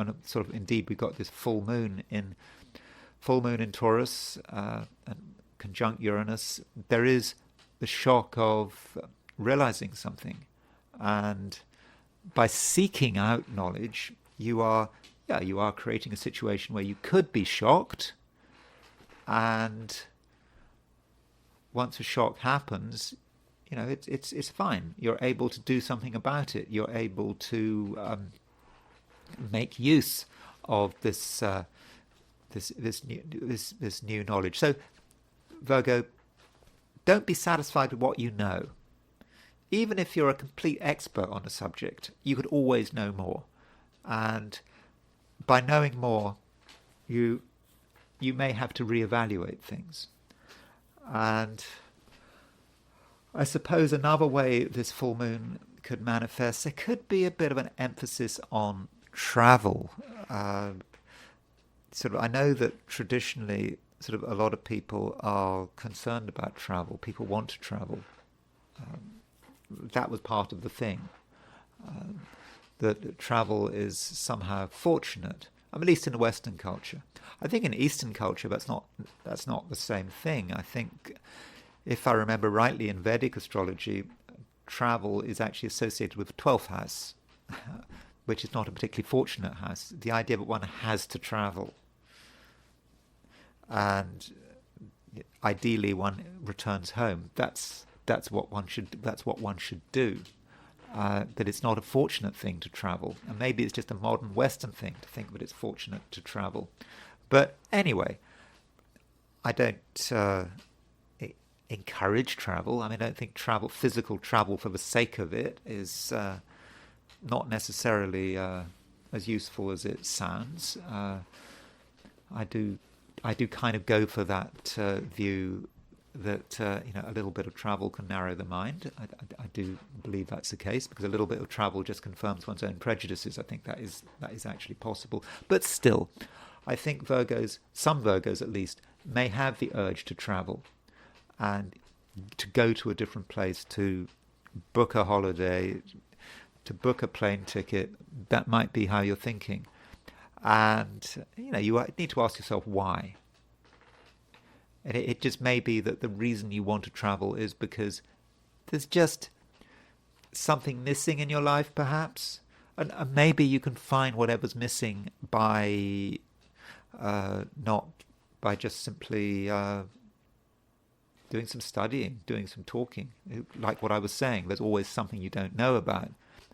this full moon in Taurus and conjunct Uranus. There is the shock of realizing something, and by seeking out knowledge, you are creating a situation where you could be shocked, and once a shock happens, it's fine. You're able to do something about it. You're able to make use of this new knowledge. So, Virgo, don't be satisfied with what you know. Even if you're a complete expert on a subject, you could always know more. And by knowing more, you may have to reevaluate things. And I suppose another way this full moon could manifest, there could be a bit of an emphasis on travel. I know that traditionally, sort of a lot of people are concerned about travel. People want to travel. That was part of the thing. That travel is somehow fortunate. At least in Western culture. I think in Eastern culture that's not the same thing. I think, if I remember rightly, in Vedic astrology, travel is actually associated with the 12th house, which is not a particularly fortunate house. The idea that one has to travel, and ideally one returns home. That's what one should do. That it's not a fortunate thing to travel, and maybe it's just a modern Western thing to think that it's fortunate to travel. But anyway, I don't encourage travel. I don't think physical travel for the sake of it, is not necessarily as useful as it sounds. I do kind of go for that view that a little bit of travel can narrow the mind. I do believe that's the case, because a little bit of travel just confirms one's own prejudices. I think that is actually possible. But still, I think some Virgos at least, may have the urge to travel and to go to a different place, to book a holiday, to book a plane ticket. That might be how you're thinking. And, you need to ask yourself why. And it just may be that the reason you want to travel is because there's just something missing in your life, perhaps. And maybe you can find whatever's missing by not by just simply doing some studying, doing some talking. Like what I was saying, there's always something you don't know about.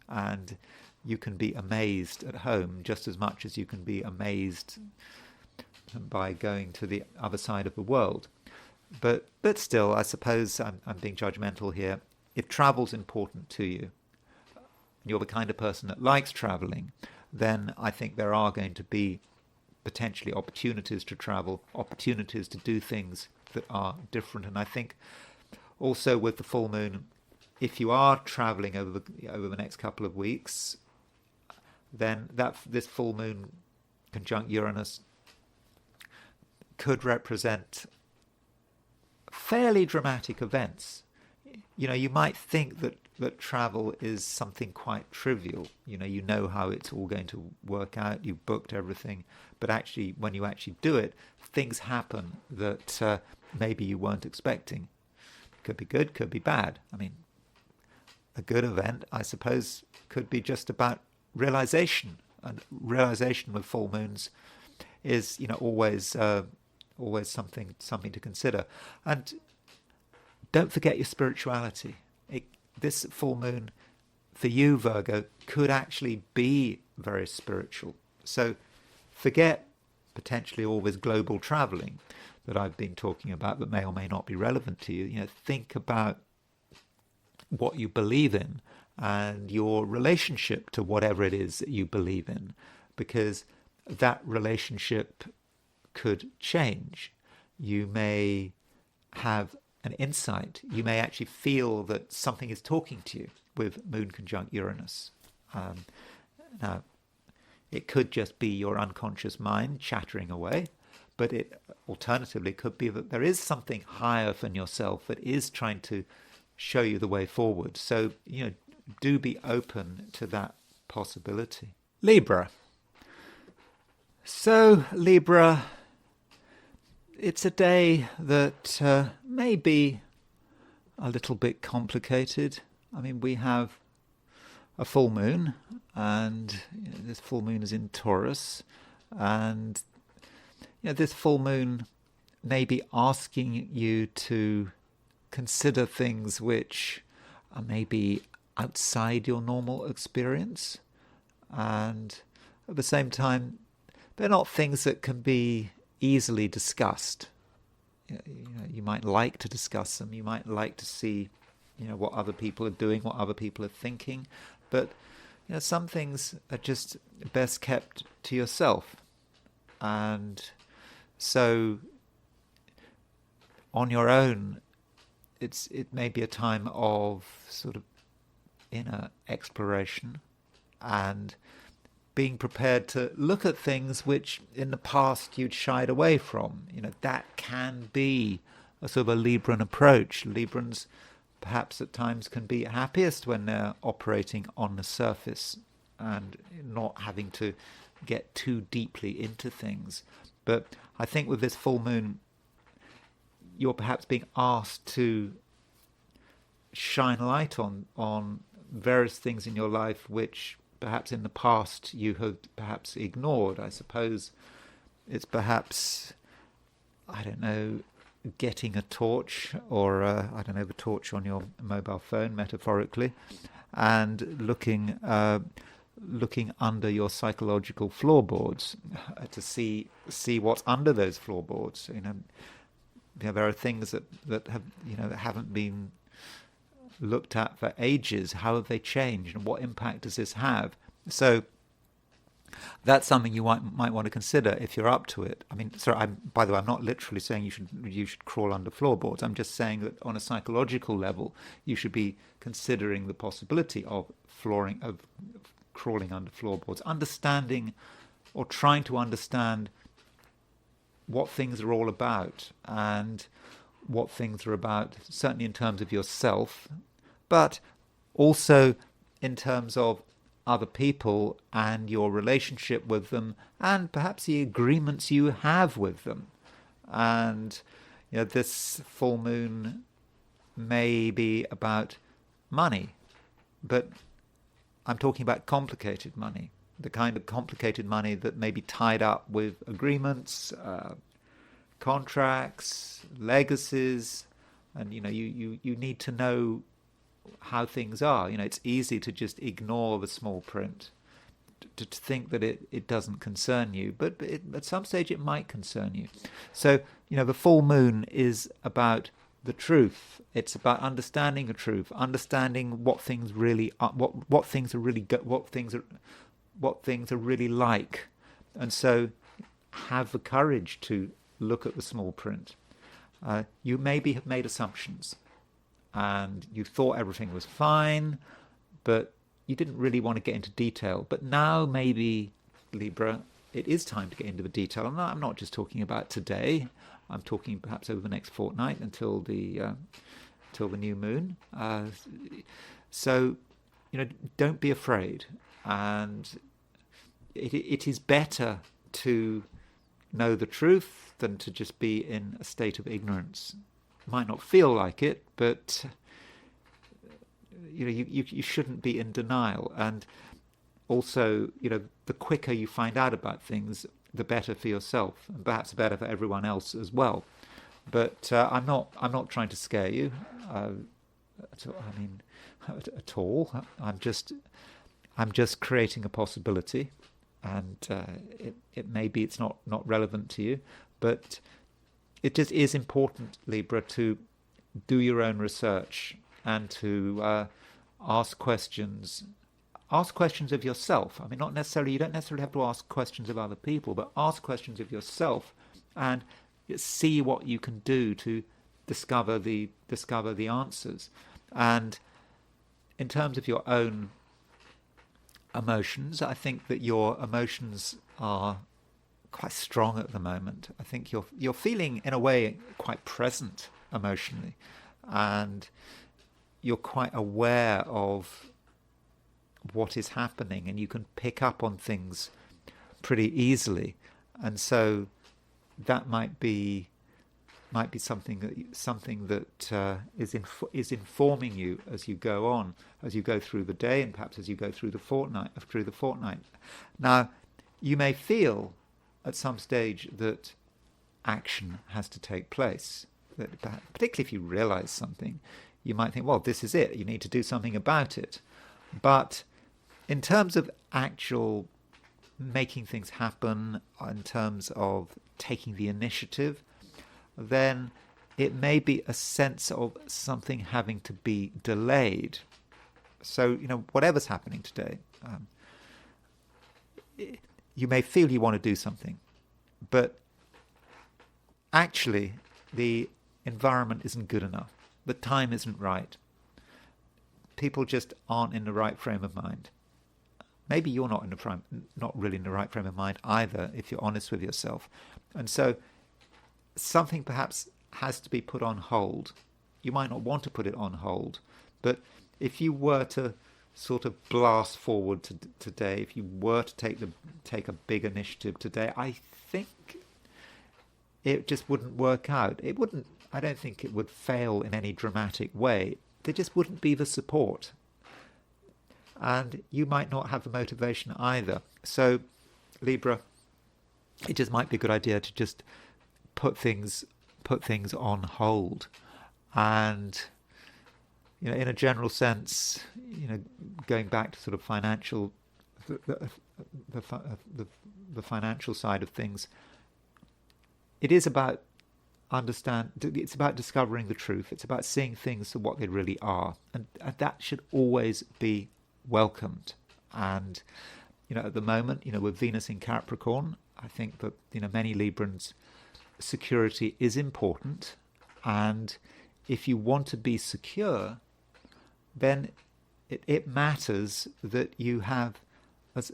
And you can be amazed at home just as much as you can be amazed by going to the other side of the world. But still, I suppose I'm being judgmental here. If travel's important to you, and you're the kind of person that likes traveling, then I think there are going to be potentially opportunities to travel, opportunities to do things that are different. And I think also with the full moon, if you are traveling over the next couple of weeks, then this full moon conjunct Uranus could represent fairly dramatic events. You might think that travel is something quite trivial. You know how it's all going to work out. You've booked everything. But actually, when you actually do it, things happen that maybe you weren't expecting. Could be good, could be bad. A good event, I suppose, could be just about realization. And realization with full moons is, always something to consider. And don't forget your spirituality. This full moon for you, Virgo, could actually be very spiritual. So forget potentially all this global traveling that I've been talking about that may or may not be relevant to you. Think about what you believe in and your relationship to whatever it is that you believe in, because that relationship could change. You may have an insight. You may actually feel that something is talking to you with moon conjunct Uranus. Now, it could just be your unconscious mind chattering away, but it alternatively could be that there is something higher than yourself that is trying to show you the way forward. So, do be open to that possibility. Libra. So, Libra, it's a day that may be a little bit complicated. We have a full moon, and this full moon is in Taurus, and this full moon may be asking you to consider things which are maybe outside your normal experience, and at the same time, they're not things that can be easily discussed. You might like to discuss them. You might like to see, what other people are doing, what other people are thinking. But some things are just best kept to yourself. And so on your own, it may be a time of sort of inner exploration and being prepared to look at things which in the past you'd shied away from. That can be a sort of a Libran approach. Librans perhaps at times can be happiest when they're operating on the surface and not having to get too deeply into things. But I think with this full moon, you're perhaps being asked to shine light on various things in your life which perhaps in the past you had perhaps ignored. I suppose it's perhaps, I don't know, getting a torch or, the torch on your mobile phone, metaphorically, and looking under your psychological floorboards to see what's under those floorboards. There are things that haven't been looked at for ages. How have they changed, and what impact does this have? So that's something you might want to consider if you're up to it. I mean, by the way, I'm not literally saying you should crawl under floorboards. I'm just saying that on a psychological level, you should be considering the possibility of crawling under floorboards, understanding or trying to understand what things are all about and what things are about, certainly in terms of yourself, but also in terms of other people and your relationship with them, and perhaps the agreements you have with them. And this full moon may be about money, but I'm talking about complicated money, the kind of complicated money that may be tied up with agreements, contracts, legacies, and you need to know how things are. It's easy to just ignore the small print, to think that it doesn't concern you, but at some stage it might concern you. So the full moon is about the truth. It's about understanding the truth, understanding what things really are, what things are really what things are really like, and so have the courage to look at the small print. You maybe have made assumptions, and you thought everything was fine, but you didn't really want to get into detail. But now maybe, Libra, it is time to get into the detail. And I'm not just talking about today. I'm talking perhaps over the next fortnight until the new moon. So, don't be afraid. And it is better to know the truth than to just be in a state of ignorance. Might not feel like it, but you shouldn't be in denial. And also, the quicker you find out about things, the better for yourself, and perhaps better for everyone else as well. But I'm not trying to scare you. At all. I'm just creating a possibility, and it may be it's not relevant to you, but it just is important, Libra, to do your own research and to ask questions. Ask questions of yourself. I mean, you don't necessarily have to ask questions of other people, but ask questions of yourself and see what you can do to discover the answers. And in terms of your own emotions, I think that your emotions are quite strong at the moment. I think you're feeling, in a way, quite present emotionally, and you're quite aware of what is happening, and you can pick up on things pretty easily. And so that might be something that is informing you as you go on, as you go through the day, and perhaps as you go through the fortnight. Now, you may feel at some stage that action has to take place. That particularly if you realize something, you might think, well, this is it. You need to do something about it. But in terms of actual making things happen, in terms of taking the initiative, then it may be a sense of something having to be delayed. So, whatever's happening today, you may feel you want to do something, but actually the environment isn't good enough. The time isn't right. People just aren't in the right frame of mind. Maybe you're not really in the right frame of mind either, if you're honest with yourself. And so something perhaps has to be put on hold. You might not want to put it on hold, but if you were to sort of blast forward today, if you were to take a big initiative today, I think it just wouldn't work out. I don't think it would fail in any dramatic way. There just wouldn't be the support. And you might not have the motivation either. So, Libra, it just might be a good idea to just put things on hold. And, in a general sense, going back to sort of the financial side of things, it is about it's about discovering the truth. It's about seeing things for what they really are. And that should always be welcomed. And, at the moment, with Venus in Capricorn, I think that, many Librans, security is important. And if you want to be secure, then it matters that you have as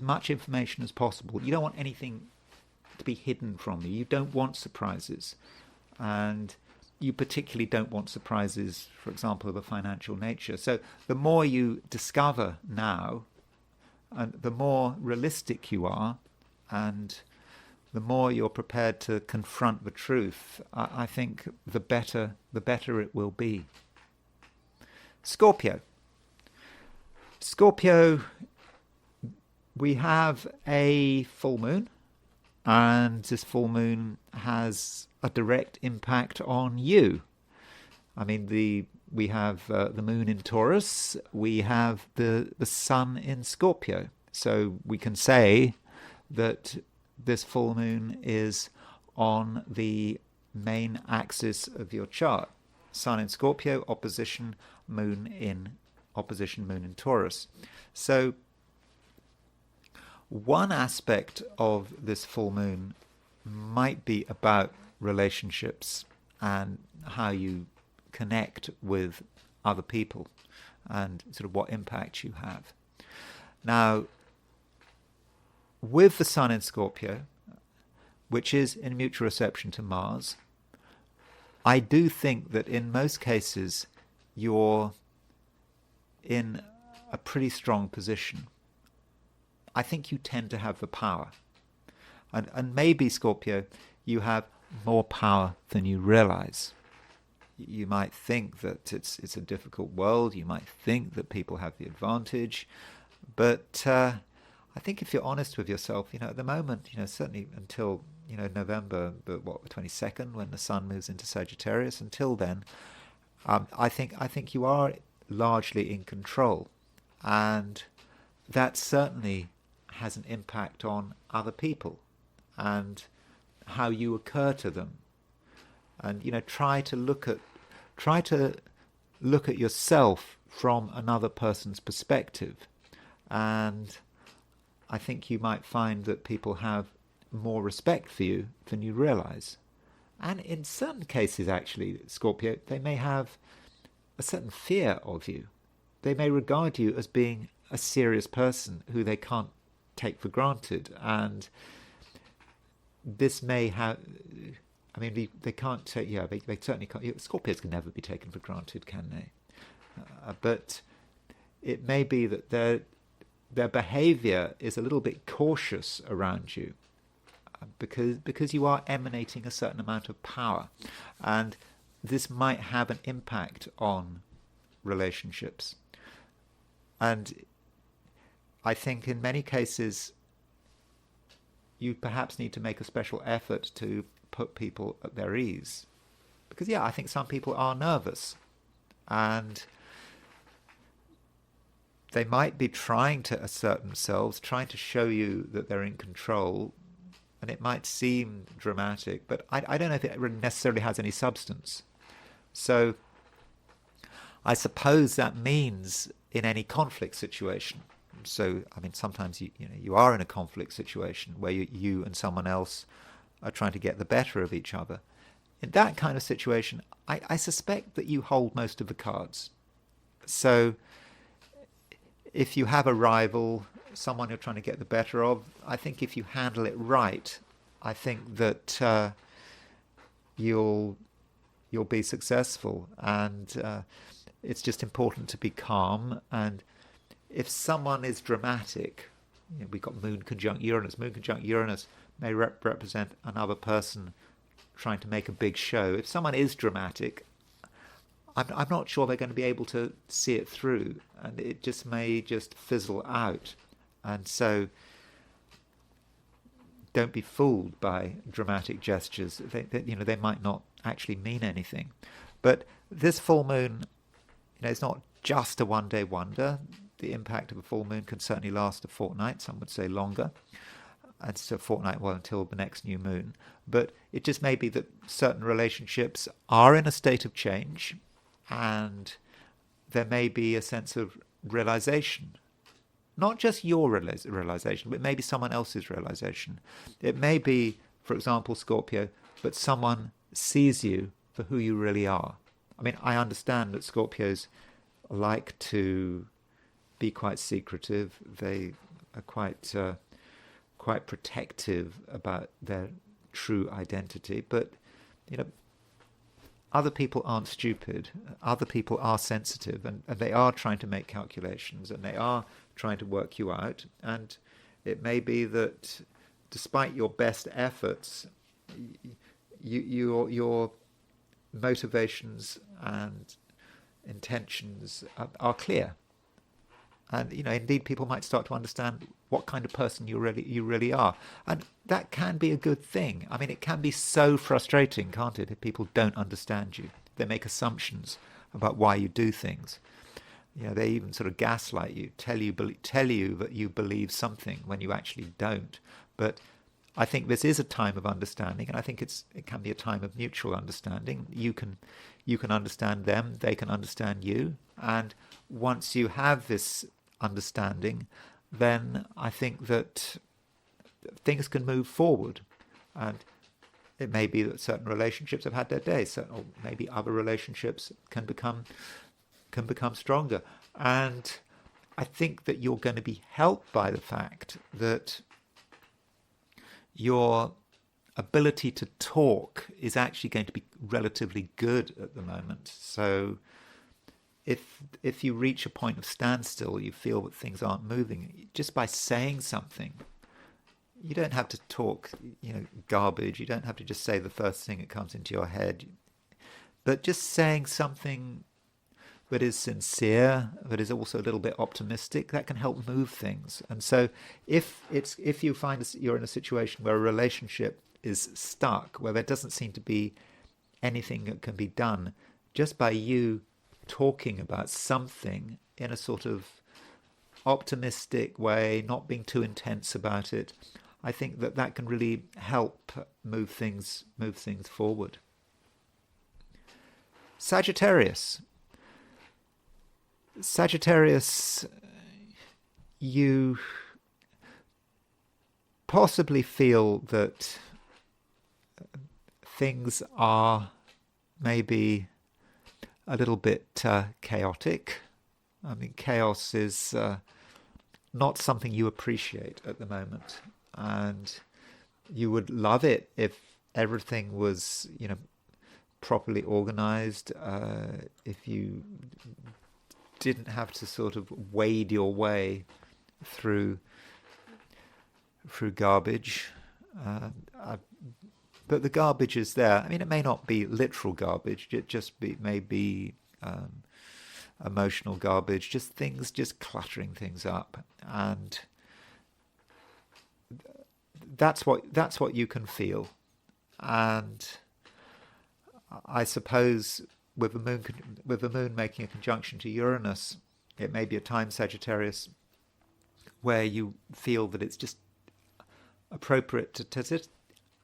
much information as possible. You don't want anything to be hidden from you. You don't want surprises. And you particularly don't want surprises, for example, of a financial nature. So the more you discover now, and the more realistic you are, and the more you're prepared to confront the truth, I think the better it will be. Scorpio. We have a full moon, and this full moon has a direct impact on you. I mean, we have the moon in Taurus, we have the sun in Scorpio. So we can say that this full moon is on the main axis of your chart. Sun in Scorpio, opposition moon in Taurus. So one aspect of this full moon might be about relationships and how you connect with other people and sort of what impact you have. Now, with the sun in Scorpio, which is in mutual reception to Mars, I do think that in most cases you're in a pretty strong position. I think you tend to have the power. And maybe, Scorpio, you have more power than you realize. You might think that it's a difficult world. You might think that people have the advantage. But I think if you're honest with yourself, at the moment, certainly until, November, the 22nd, when the sun moves into Sagittarius, until then, I think you are largely in control. And that certainly has an impact on other people and how you occur to them. And try to look at yourself from another person's perspective. And I think you might find that people have more respect for you than you realize. And in certain cases, actually, Scorpio, they may have a certain fear of you. They may regard you as being a serious person who they can't take for granted. And this may have, they can't take, they certainly can't, Scorpios can never be taken for granted, can they? But it may be that their behavior is a little bit cautious around you because you are emanating a certain amount of power. And this might have an impact on relationships. And I think in many cases, you perhaps need to make a special effort to put people at their ease. Because, I think some people are nervous. And they might be trying to assert themselves, trying to show you that they're in control. And it might seem dramatic, but I don't know if it necessarily has any substance. So I suppose that means in any conflict situation. So, sometimes you are in a conflict situation where you and someone else are trying to get the better of each other. in that kind of situation, I suspect that you hold most of the cards. So if you have a rival, someone you're trying to get the better of, I think if you handle it right, I think that you'll be successful. And it's just important to be calm. And if someone is dramatic, we've got Moon conjunct Uranus. Moon conjunct Uranus may represent another person trying to make a big show. If someone is dramatic, I'm not sure they're going to be able to see it through, and it just may just fizzle out. And so don't be fooled by dramatic gestures. They might not actually mean anything. But this full moon, it's not just a one-day wonder. The impact of a full moon can certainly last a fortnight, some would say longer. And so a fortnight, well, until the next new moon. But it just may be that certain relationships are in a state of change, and there may be a sense of realization. Not just your realization, but maybe someone else's realization. It may be, for example, Scorpio, but someone sees you for who you really are. I mean, I understand that Scorpios like to be quite secretive. They are quite protective about their true identity. But, other people aren't stupid. Other people are sensitive, and they are trying to make calculations, and they are trying to work you out. And it may be that despite your best efforts, your motivations and intentions are clear. And indeed, people might start to understand what kind of person you really are, and that can be a good thing. I mean, it can be so frustrating, can't it, if people don't understand you? They make assumptions about why you do things. They even sort of gaslight you, tell you that you believe something when you actually don't. But I think this is a time of understanding, and I think it can be a time of mutual understanding. You can understand them, they can understand you, and once you have this understanding, then I think that things can move forward. And it may be that certain relationships have had their days, or maybe other relationships can become stronger. And I think that you're going to be helped by the fact that your ability to talk is actually going to be relatively good at the moment. So if you reach a point of standstill, you feel that things aren't moving, just by saying something, you don't have to talk, garbage. You don't have to just say the first thing that comes into your head. But just saying something that is sincere, that is also a little bit optimistic, that can help move things. And so if you find you're in a situation where a relationship is stuck, where there doesn't seem to be anything that can be done, just by you talking about something in a sort of optimistic way, not being too intense about it, I think that can really help move things forward. Sagittarius, you possibly feel that things are maybe a little bit chaotic. I mean, chaos is not something you appreciate at the moment, and you would love it if everything was, properly organized. If you didn't have to sort of wade your way through garbage. But the garbage is there. I mean, it may not be literal garbage. It may be emotional garbage, just things, just cluttering things up. And that's what you can feel. And I suppose with the moon making a conjunction to Uranus, it may be a time, Sagittarius, where you feel that it's just appropriate to just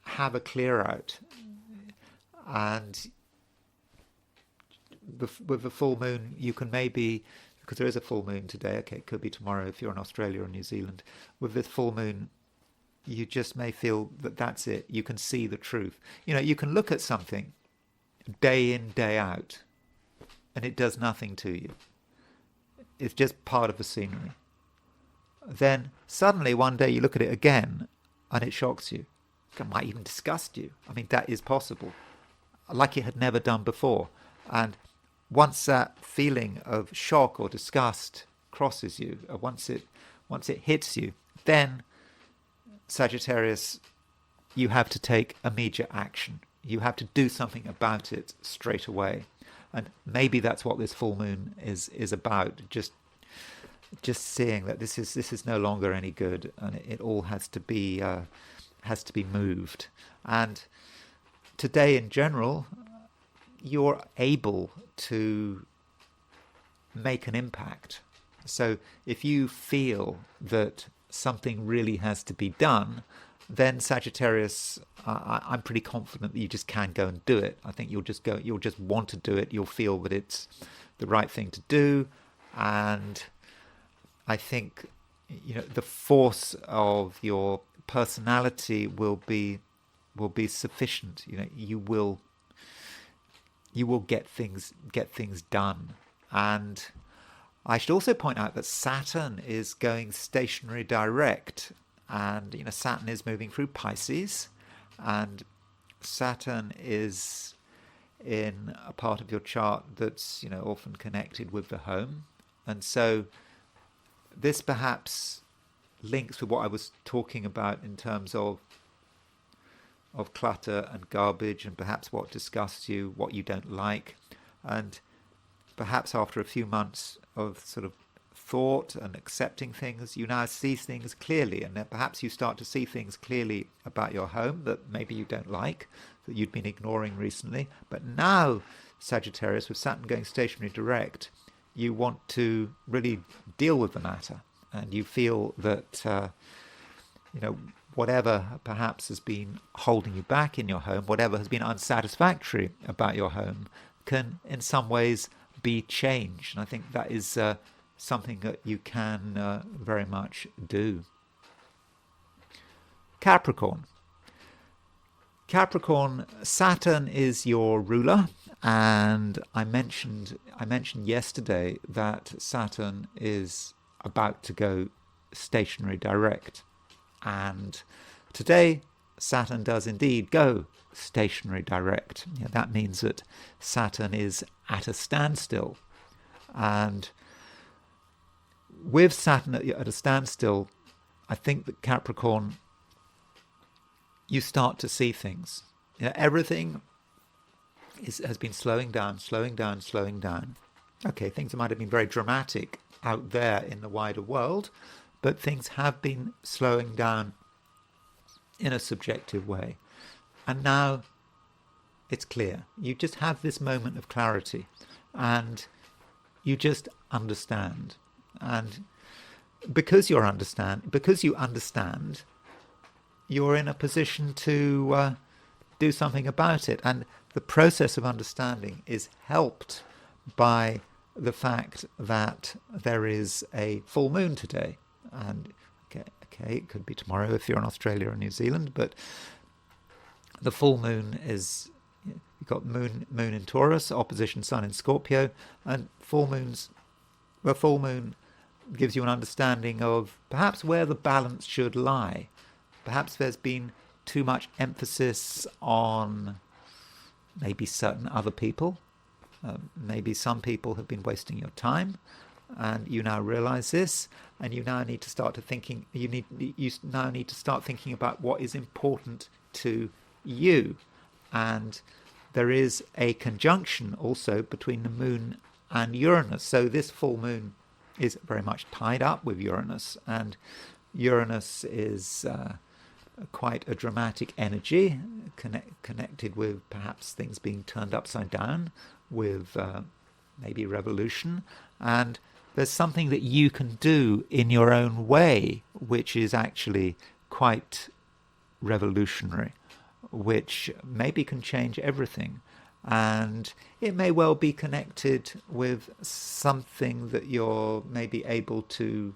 have a clear out. And with the full moon, you can maybe, because there is a full moon today, okay, it could be tomorrow if you're in Australia or New Zealand, with this full moon, you just may feel that that's it. You can see the truth. You can look at something day in, day out, and it does nothing to you. It's just part of the scenery. Then suddenly one day you look at it again and it shocks you. It might even disgust you. I mean, that is possible, like it had never done before. And once that feeling of shock or disgust crosses you, once it hits you, then Sagittarius, you have to take immediate action. You have to do something about it straight away. And maybe that's what this full moon is about. Just seeing that this is no longer any good, and it all has to be moved. And today, in general, you're able to make an impact. So if you feel that something really has to be done, then Sagittarius, I'm pretty confident that you just can go and do it. I think you'll just want to do it. You'll feel that it's the right thing to do, and I think the force of your personality will be sufficient. You will get things done. And I should also point out that Saturn is going stationary direct, and Saturn is moving through Pisces, and Saturn is in a part of your chart that's often connected with the home. And so this perhaps links with what I was talking about in terms of clutter and garbage, and perhaps what disgusts you, what you don't like. And perhaps after a few months of sort of thought and accepting things, you now see things clearly, and then perhaps you start to see things clearly about your home that maybe you don't like, that you'd been ignoring recently. But now, Sagittarius, with Saturn going stationary direct, you want to really deal with the matter, and you feel that whatever perhaps has been holding you back in your home, whatever has been unsatisfactory about your home, can in some ways be changed. And I think that is something that you can very much do. Capricorn, Saturn is your ruler, and I mentioned yesterday that Saturn is about to go stationary direct, and today Saturn does indeed go stationary direct. That means that Saturn is at a standstill, and with Saturn at a standstill, I think that Capricorn, you start to see things. Everything has been slowing down. Okay, things might have been very dramatic out there in the wider world, but things have been slowing down in a subjective way. And now it's clear. You just have this moment of clarity, and you just understand. And because you understand, you're in a position to do something about it. And the process of understanding is helped by the fact that there is a full moon today. And okay, it could be tomorrow if you're in Australia or New Zealand, but the full moon is, you've got moon in Taurus, opposition sun in Scorpio, and the full moon gives you an understanding of perhaps where the balance should lie. Perhaps there's been too much emphasis on maybe certain other people. Maybe some people have been wasting your time, and you now realize this, and you now need to start thinking about what is important to you. And there is a conjunction also between the moon and Uranus. So this full moon is very much tied up with Uranus, and Uranus is quite a dramatic energy, connected with perhaps things being turned upside down, with maybe revolution. And there's something that you can do in your own way, which is actually quite revolutionary, which maybe can change everything. And it may well be connected with something that you're maybe able to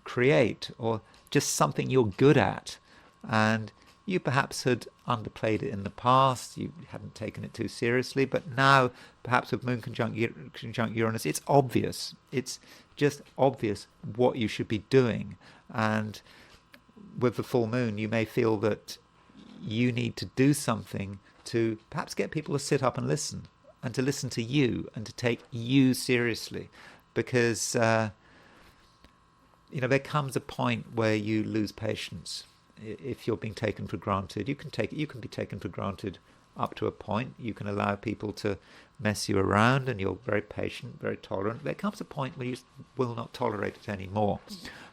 create, or just something you're good at. And you perhaps had underplayed it in the past, you hadn't taken it too seriously, but now, perhaps with Moon conjunct Uranus, it's obvious. It's just obvious what you should be doing. And with the full moon, you may feel that you need to do something to perhaps get people to sit up and listen to you and to take you seriously, because there comes a point where you lose patience if you're being taken for granted. You can be taken for granted up to a point. You can allow people to mess you around, and you're very patient, very tolerant. There comes a point where you will not tolerate it anymore.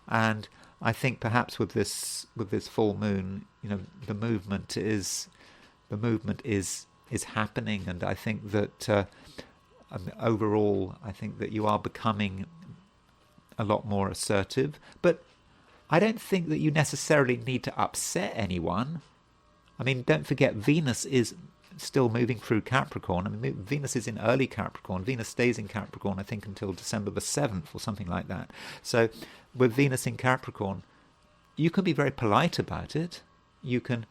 And I think perhaps with this full moon, the movement is happening, and I think that overall, I think that you are becoming a lot more assertive. But I don't think that you necessarily need to upset anyone. I mean, don't forget, Venus is still moving through Capricorn. I mean, Venus is in early Capricorn. Venus stays in Capricorn, I think, until December the 7th or something like that. So with Venus in Capricorn, you can be very polite about it. You can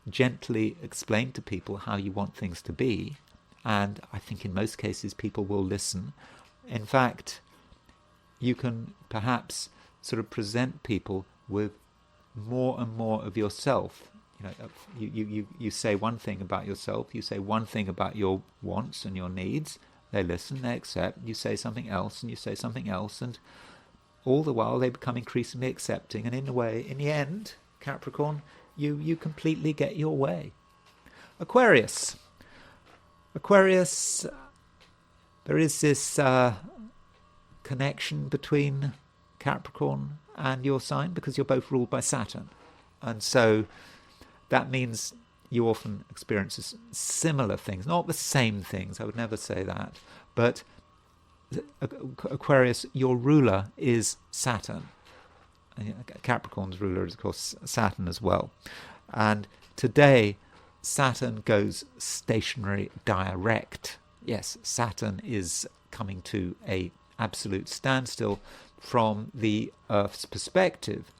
gently explain to people how you want things to be. And I think in most cases, people will listen. In fact, you can perhaps sort of present people with more and more of yourself. You say one thing about yourself, you say one thing about your wants and your needs, they listen, they accept, you say something else, and you say something else, and all the while they become increasingly accepting, and in a way, in the end, Capricorn, you completely get your way. Aquarius, there is this connection between Capricorn and your sign, because you're both ruled by Saturn, and so that means you often experience similar things, not the same things, I would never say that, but Aquarius, your ruler is Saturn. Capricorn's ruler is, of course, Saturn as well. And today, Saturn goes stationary direct. Yes, Saturn is coming to a absolute standstill from the Earth's perspective.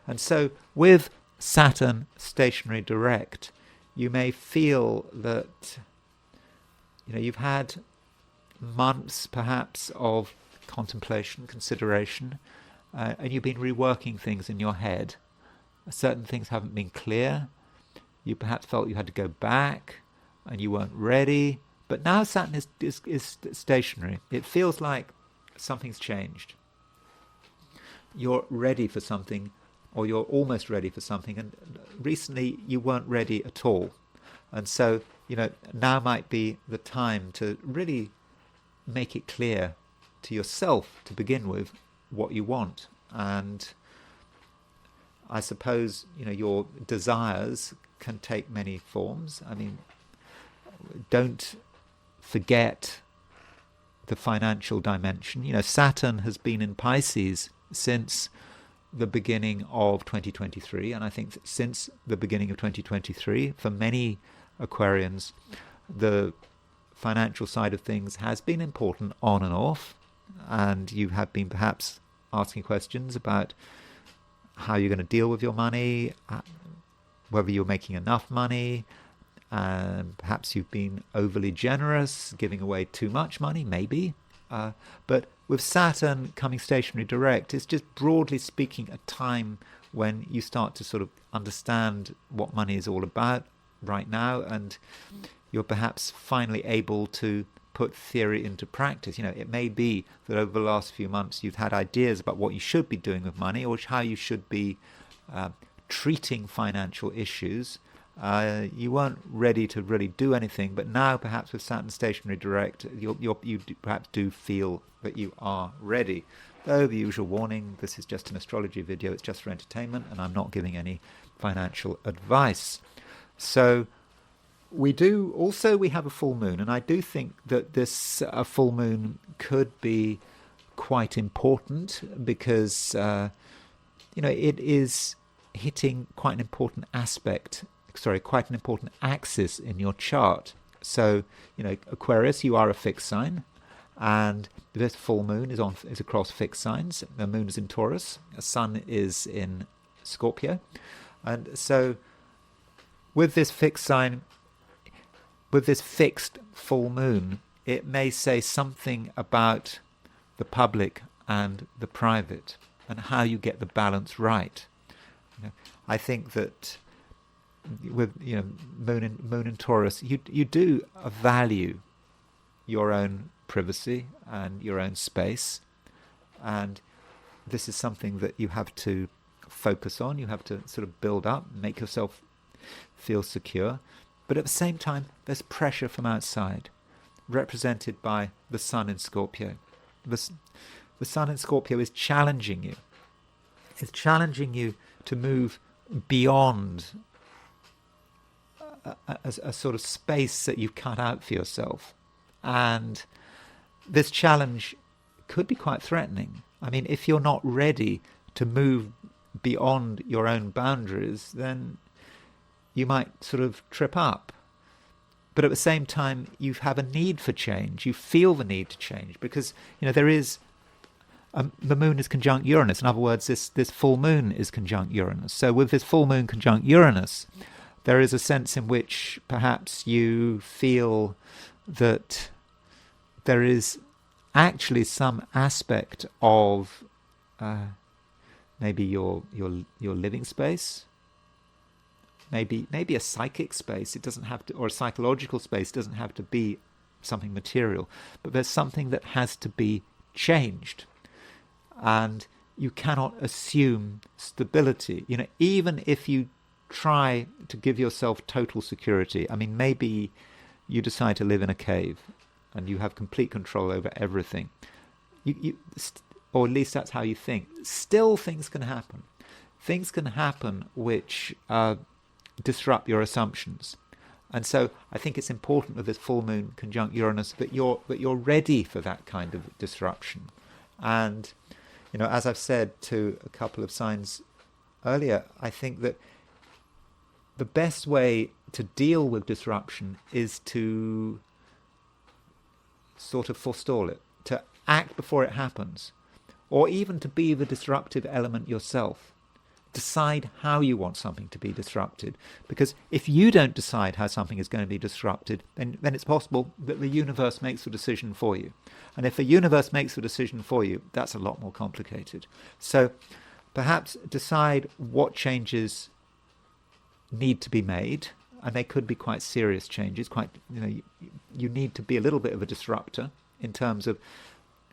And so with Saturn stationary direct, you may feel that you've had months perhaps of contemplation, consideration, and you've been reworking things in your head. Certain things haven't been clear. You perhaps felt you had to go back and you weren't ready. But now Saturn is stationary. It feels like something's changed. You're ready for something, or you're almost ready for something, and recently you weren't ready at all. And so, now might be the time to really make it clear to yourself to begin with what you want. And I suppose, your desires can take many forms. I mean, don't forget the financial dimension. Saturn has been in Pisces since the beginning of 2023, and I think since the beginning of 2023, for many Aquarians, the financial side of things has been important on and off, and you have been perhaps asking questions about how you're going to deal with your money, whether you're making enough money, and perhaps you've been overly generous, giving away too much money, maybe. But with Saturn coming stationary direct, it's just broadly speaking a time when you start to sort of understand what money is all about right now, and you're perhaps finally able to put theory into practice. It may be that over the last few months you've had ideas about what you should be doing with money, or how you should be treating financial issues. You weren't ready to really do anything, but now perhaps with Saturn stationary direct, you perhaps do feel that you are ready. Though the usual warning, this is just an astrology video, it's just for entertainment, and I'm not giving any financial advice. So we have a full moon, and I do think that this full moon could be quite important, because it is hitting quite an important axis in your chart. So, Aquarius, you are a fixed sign, and this full moon is across fixed signs. The moon is in Taurus, the sun is in Scorpio, and so with this fixed sign, with this fixed full moon, it may say something about the public and the private and how you get the balance right. I think that with moon in Taurus, you do value your own privacy and your own space, and this is something that you have to focus on. You have to sort of build up, make yourself feel secure, but at the same time there's pressure from outside, represented by the sun in Scorpio. The sun in Scorpio is challenging you. It's challenging you to move beyond a sort of space that you've cut out for yourself. And this challenge could be quite threatening. I mean, if you're not ready to move beyond your own boundaries, then you might sort of trip up. But at the same time, you have a need for change. You feel the need to change because, there is... the moon is conjunct Uranus. In other words, this full moon is conjunct Uranus. So with this full moon conjunct Uranus, there is a sense in which perhaps you feel that there is actually some aspect of maybe your living space, maybe a psychic space. It doesn't have to, or a psychological space. It doesn't have to be something material, but there's something that has to be changed. And you cannot assume stability. Even if you try to give yourself total security. I mean, maybe you decide to live in a cave and you have complete control over everything. Or at least that's how you think. Still, things can happen. Things can happen which disrupt your assumptions. And so I think it's important with this full moon conjunct Uranus that you're ready for that kind of disruption. And as I've said to a couple of signs earlier, I think that the best way to deal with disruption is to sort of forestall it, to act before it happens, or even to be the disruptive element yourself. Decide how you want something to be disrupted, because if you don't decide how something is going to be disrupted, then it's possible that the universe makes the decision for you. And if the universe makes the decision for you, that's a lot more complicated. So perhaps decide what changes need to be made, and they could be quite serious changes. You need to be a little bit of a disruptor in terms of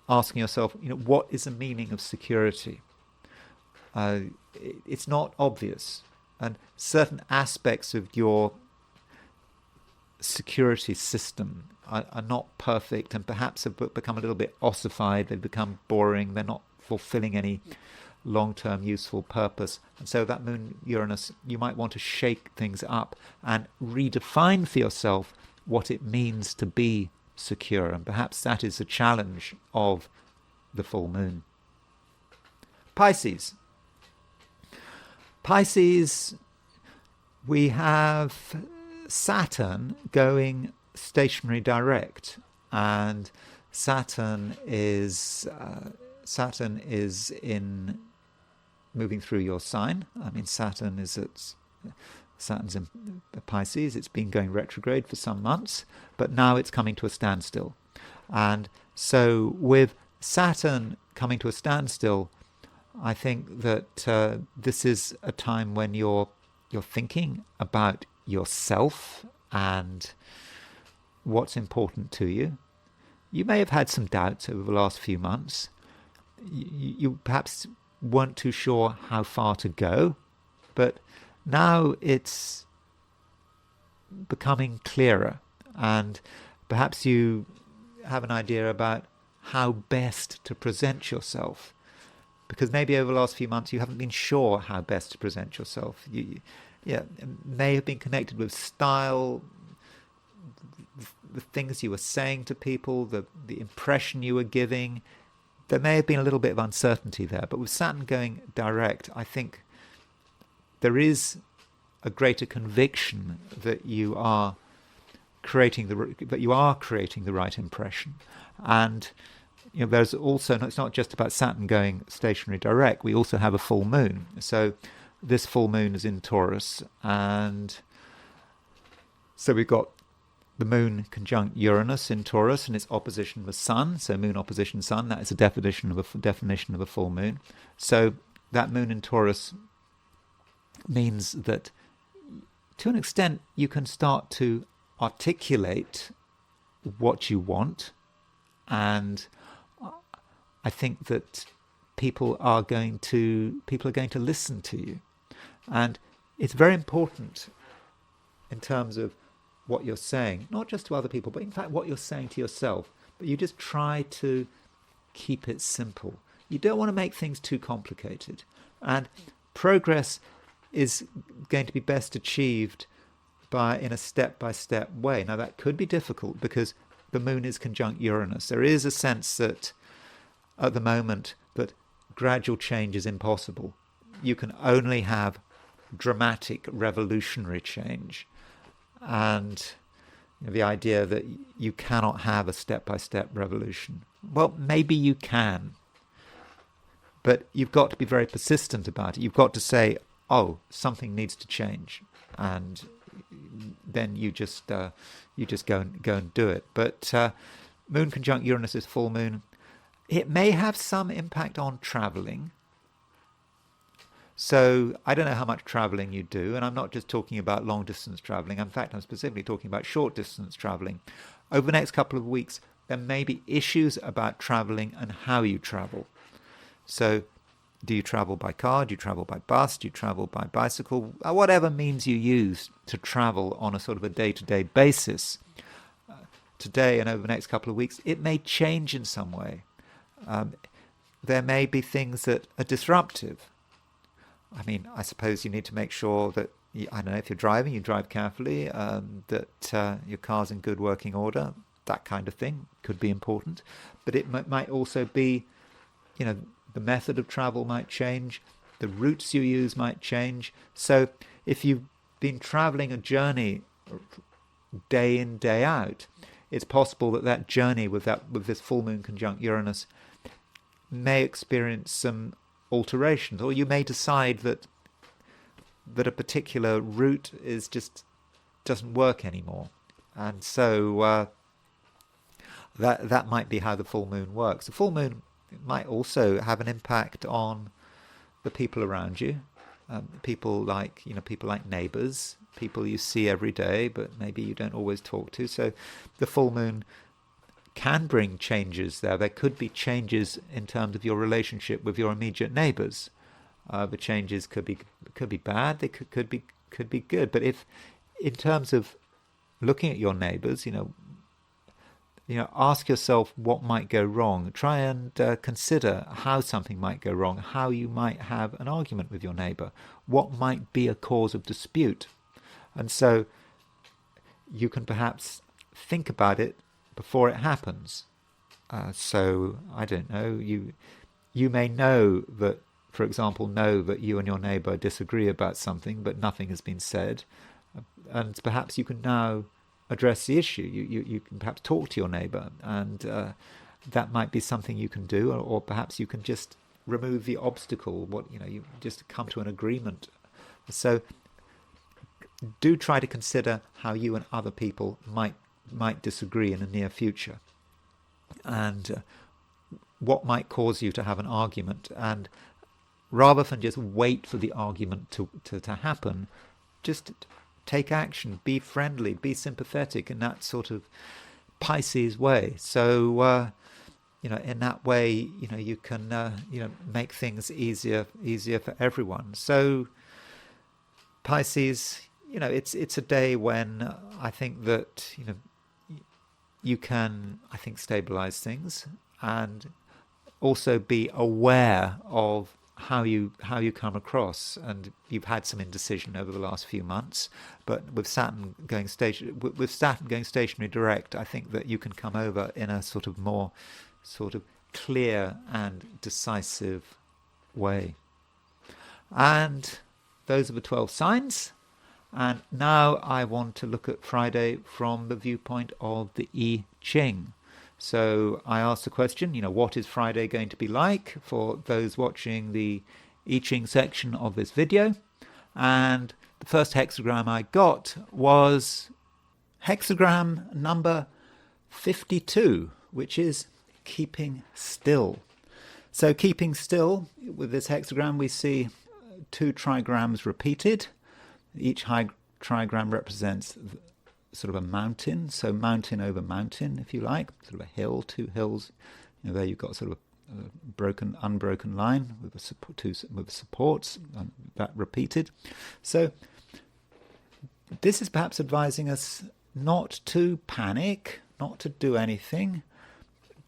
asking yourself, what is the meaning of security? It's not obvious, and certain aspects of your security system are not perfect, and perhaps have become a little bit ossified. They've become boring. They're not fulfilling any long-term useful purpose. And so that moon Uranus, you might want to shake things up and redefine for yourself what it means to be secure. And perhaps that is the challenge of the full moon. Pisces, we have Saturn going stationary direct, and Saturn is in moving through your sign. I mean, Saturn's in Pisces. It's been going retrograde for some months, but now it's coming to a standstill. And so with Saturn coming to a standstill, I think that this is a time when you're thinking about yourself and what's important to you. You may have had some doubts over the last few months. You perhaps weren't too sure how far to go, but now it's becoming clearer, and perhaps you have an idea about how best to present yourself, because maybe over the last few months you haven't been sure how best to present yourself. It may have been connected with style, the things you were saying to people, the impression you were giving. There may have been a little bit of uncertainty there, but with Saturn going direct, I think there is a greater conviction that you are creating the right impression. And there's also, it's not just about Saturn going stationary direct. We also have a full moon. So this full moon is in Taurus, and So we've got the moon conjunct Uranus in Taurus and its opposition of the sun. So moon opposition sun, that is a definition of a full moon. So that moon in Taurus means that to an extent you can start to articulate what you want, and I think that people are going to listen to you. And it's very important in terms of what you're saying, not just to other people, but in fact what you're saying to yourself. But you just try to keep it simple. You don't want to make things too complicated. And progress is going to be best achieved in a step-by-step way. Now that could be difficult because the moon is conjunct Uranus. There is a sense that at the moment that gradual change is impossible. You can only have dramatic revolutionary change. And the idea that you cannot have a step-by-step revolution. Well, maybe you can. But you've got to be very persistent about it. You've got to say, oh, something needs to change. And then you just go and do it. But moon conjunct Uranus is full moon. It may have some impact on traveling. So I don't know how much traveling you do, and I'm not just talking about long distance traveling. In fact, I'm specifically talking about short distance traveling. Over the next couple of weeks, there may be issues about traveling and how you travel. So do you travel by car? Do you travel by bus? Do you travel by bicycle? Whatever means you use to travel on a sort of a day-to-day basis. Today and over the next couple of weeks, it may change in some way. There may be things that are disruptive. I mean, I suppose you need to make sure that, I don't know, if you're driving, you drive carefully, that your car's in good working order, that kind of thing could be important. But it might also be, the method of travel might change, the routes you use might change. So if you've been traveling a journey day in, day out, it's possible that journey with this full moon conjunct Uranus may experience some alterations, or you may decide that a particular route doesn't work anymore, and so that might be how the full moon works. The full moon might also have an impact on the people around you, people like neighbors, people you see every day but maybe you don't always talk to. So the full moon can bring changes there. There could be changes in terms of your relationship with your immediate neighbors. The changes could be bad. They could be good. But if, in terms of looking at your neighbors, ask yourself what might go wrong. Try and consider how something might go wrong. How you might have an argument with your neighbor. What might be a cause of dispute, and so you can perhaps think about it before it happens. So I don't know, you may know that, for example, that you and your neighbour disagree about something, but nothing has been said, and perhaps you can now address the issue. You can perhaps talk to your neighbour, and that might be something you can do, or perhaps you can just remove the obstacle. You just come to an agreement. So do try to consider how you and other people might disagree in the near future, and what might cause you to have an argument. And rather than just wait for the argument to happen, just take action, be friendly, be sympathetic in that sort of Pisces way. So in that way, you can make things easier for everyone. So Pisces, it's a day when I think that you can, stabilize things, and also be aware of how you come across. And you've had some indecision over the last few months, but with Saturn going stationary direct, I think that you can come over in a sort of more clear and decisive way. And those are the 12 signs. And now I want to look at Friday from the viewpoint of the I Ching. So I asked the question, what is Friday going to be like for those watching the I Ching section of this video? And the first hexagram I got was hexagram number 52, which is keeping still. So keeping still, with this hexagram, we see 2 trigrams repeated. Each trigram represents sort of a mountain, so mountain over mountain, if you like, sort of a hill, 2 hills. There you've got sort of a unbroken line with with supports, and that repeated. So this is perhaps advising us not to panic, not to do anything,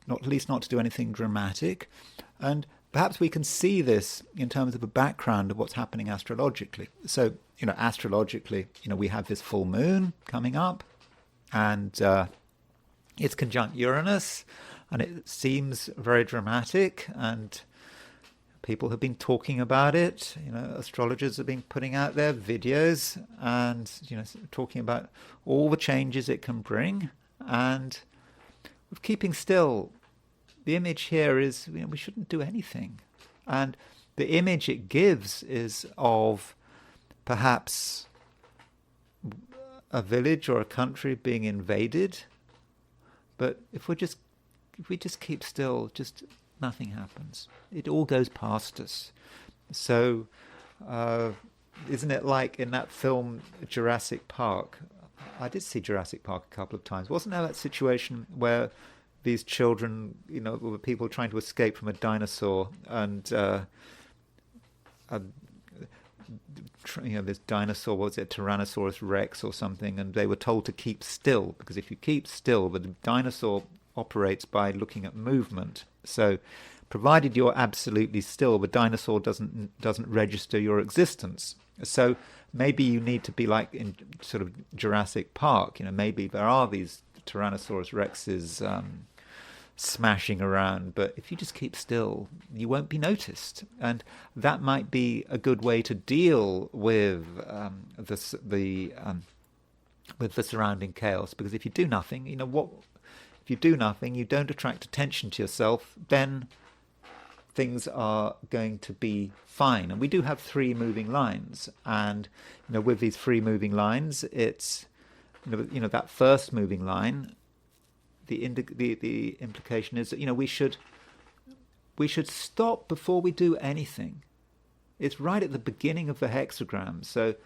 at least not to do anything dramatic. And perhaps we can see this in terms of a background of what's happening astrologically. So, astrologically, we have this full moon coming up, and it's conjunct Uranus, and it seems very dramatic, and people have been talking about it. Astrologers have been putting out their videos and, talking about all the changes it can bring. And with keeping still, the image here is, we shouldn't do anything. And the image it gives is of perhaps a village or a country being invaded. But if we just keep still, just nothing happens. It all goes past us. So, isn't it like in that film Jurassic Park? I did see Jurassic Park a couple of times. Wasn't there that situation where these children, were people trying to escape from a dinosaur, and this dinosaur, was it Tyrannosaurus Rex or something, and they were told to keep still, because if you keep still, the dinosaur operates by looking at movement. So provided you're absolutely still, the dinosaur doesn't register your existence. So maybe you need to be like in sort of Jurassic Park. Maybe there are these Tyrannosaurus Rexes smashing around, but if you just keep still, you won't be noticed. And that might be a good way to deal with the surrounding chaos. Because if you do nothing, if you do nothing, you don't attract attention to yourself, then things are going to be fine. And we do have 3 moving lines, and with these 3 moving lines, it's that first moving line. The implication is that we should stop before we do anything. It's right at the beginning of the hexagram, so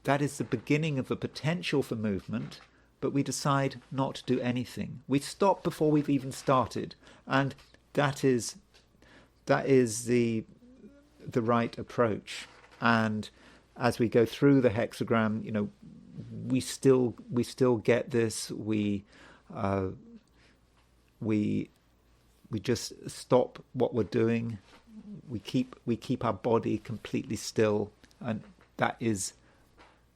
that is the beginning of the potential for movement. But we decide not to do anything. We stop before we've even started, and that is the right approach. And as we go through the hexagram, we still get this. We just stop what we're doing. We keep our body completely still, and that is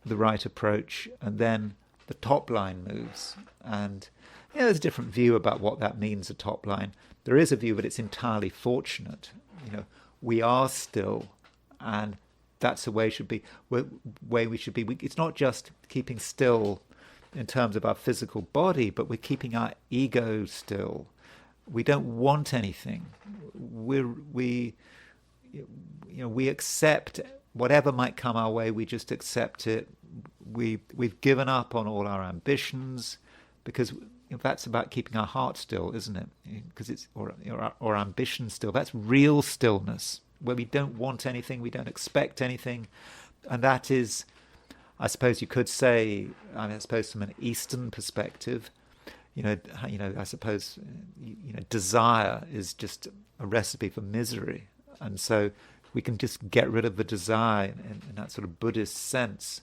the right approach. And then the top line moves, and there's a different view about what that means, a top line. There is a view that it's entirely fortunate. We are still, and that's the way we should be. It's not just keeping still in terms of our physical body, but we're keeping our ego still. We don't want anything. We accept whatever might come our way. We just accept it. We've given up on all our ambitions, because that's about keeping our heart still, isn't it? Because it's or ambition still. That's real stillness, where we don't want anything, we don't expect anything, and that is, I suppose you could say, I suppose from an Eastern perspective, I suppose desire is just a recipe for misery, and so we can just get rid of the desire in that sort of Buddhist sense.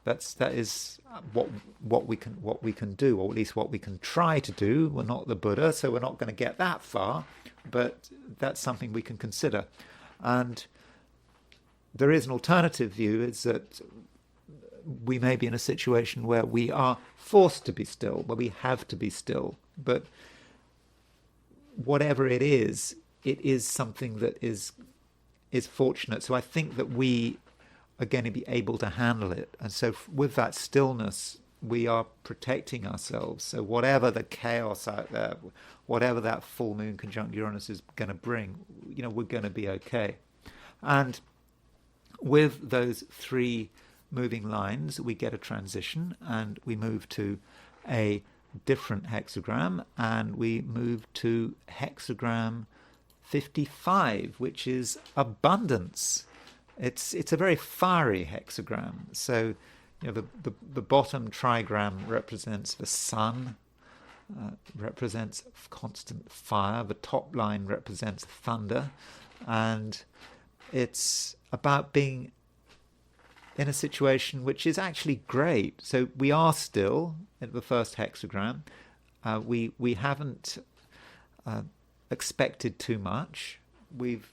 That is what we can do, or at least what we can try to do. We're not the Buddha, so we're not going to get that far, but that's something we can consider. And there is an alternative view, is that we may be in a situation where we are forced to be still, where we have to be still. But whatever it is something that is fortunate. So I think that we are going to be able to handle it. And so with that stillness, we are protecting ourselves. So whatever the chaos out there, whatever that full moon conjunct Uranus is going to bring, we're going to be okay. And with those 3 moving lines, we get a transition and we move to a different hexagram, and we move to hexagram 55, which is abundance. It's a very fiery hexagram. So, the bottom trigram represents the sun, represents constant fire. The top line represents thunder, and it's about being in a situation which is actually great. So we are still in the first hexagram. We haven't expected too much. We've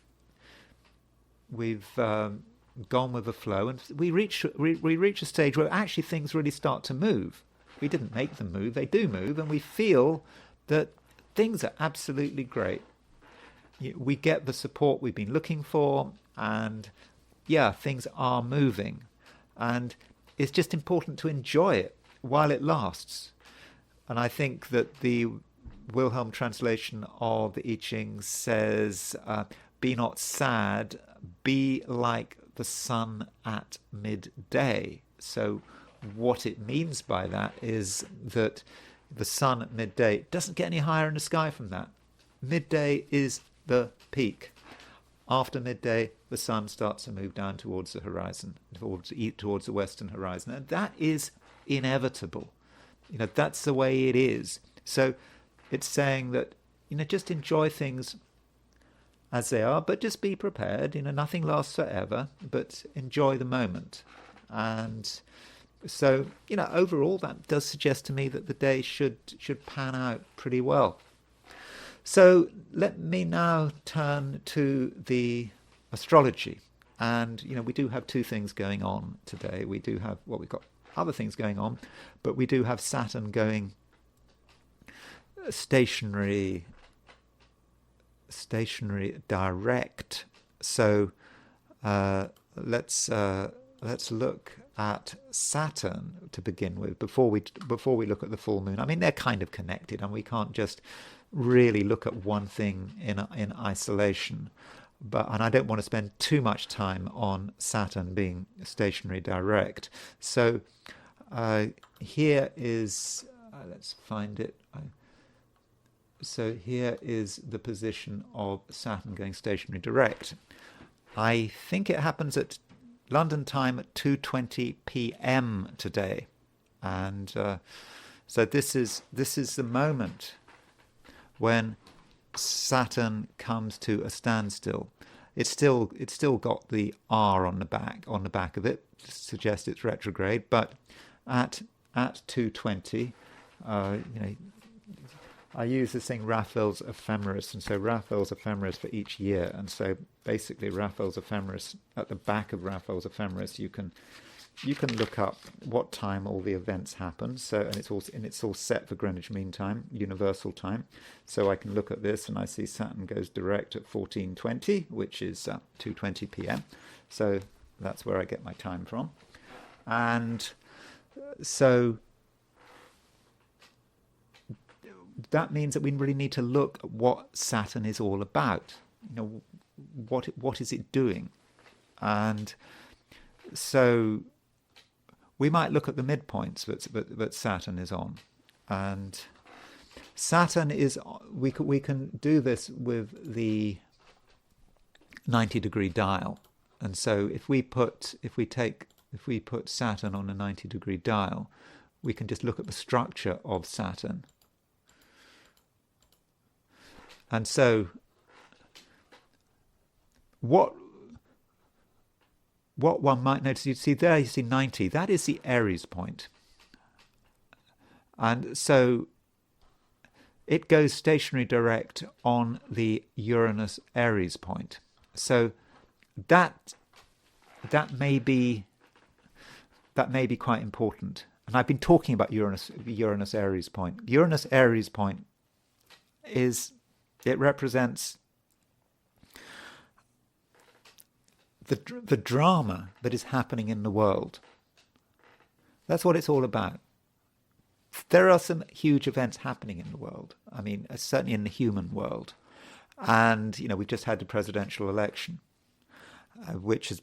gone with the flow, and we reach a stage where actually things really start to move. We didn't make them move; they do move, and we feel that things are absolutely great. We get the support we've been looking for, and things are moving, and it's just important to enjoy it while it lasts. And I think that the Wilhelm translation of the I Ching says, "Be not sad, be like the sun at midday." So what it means by that is that the sun at midday doesn't get any higher in the sky from that. Midday is the peak. After midday, the sun starts to move down towards the horizon, towards the western horizon, and that is inevitable. That's the way it is. So it's saying that just enjoy things as they are, but just be prepared. Nothing lasts forever, but enjoy the moment. And so overall, that does suggest to me that the day should pan out pretty well. So let me now turn to the astrology. And, we do have two things going on today. We do have, we've got other things going on, but we do have Saturn going stationary direct. So let's look at Saturn to begin with before we look at the full moon. I mean, they're kind of connected, and we can't just really look at one thing in isolation. And I don't want to spend too much time on Saturn being stationary direct. So here is, let's find it. So here is the position of Saturn going stationary direct. I think it happens at London time at 2:20 p.m. today, and so this is the moment when Saturn comes to a standstill. It's still got the R on the back of it to suggest it's retrograde, but at 2:20, I use this thing Raphael's ephemeris, and so Raphael's ephemeris for each year, and so basically Raphael's ephemeris, at the back of Raphael's ephemeris, you can look up what time all the events happen. So it's all set for Greenwich Mean Time, universal time. So I can look at this and I see Saturn goes direct at 14:20, which is 2:20 p.m. So that's where I get my time from, and so that means that we really need to look at what Saturn is all about. What is it doing? And so we might look at the midpoints that Saturn is on. And Saturn is, we can do this with the 90-degree dial. And so if we put Saturn on a 90-degree dial, we can just look at the structure of Saturn. And so what one might notice, you see 90, that is the Aries point. And so it goes stationary direct on the Uranus Aries point. So that may be quite important. And I've been talking about Uranus Aries point. Uranus Aries point it represents the drama that is happening in the world. That's what it's all about. There are some huge events happening in the world. I mean, certainly in the human world. And, we've just had the presidential election, which is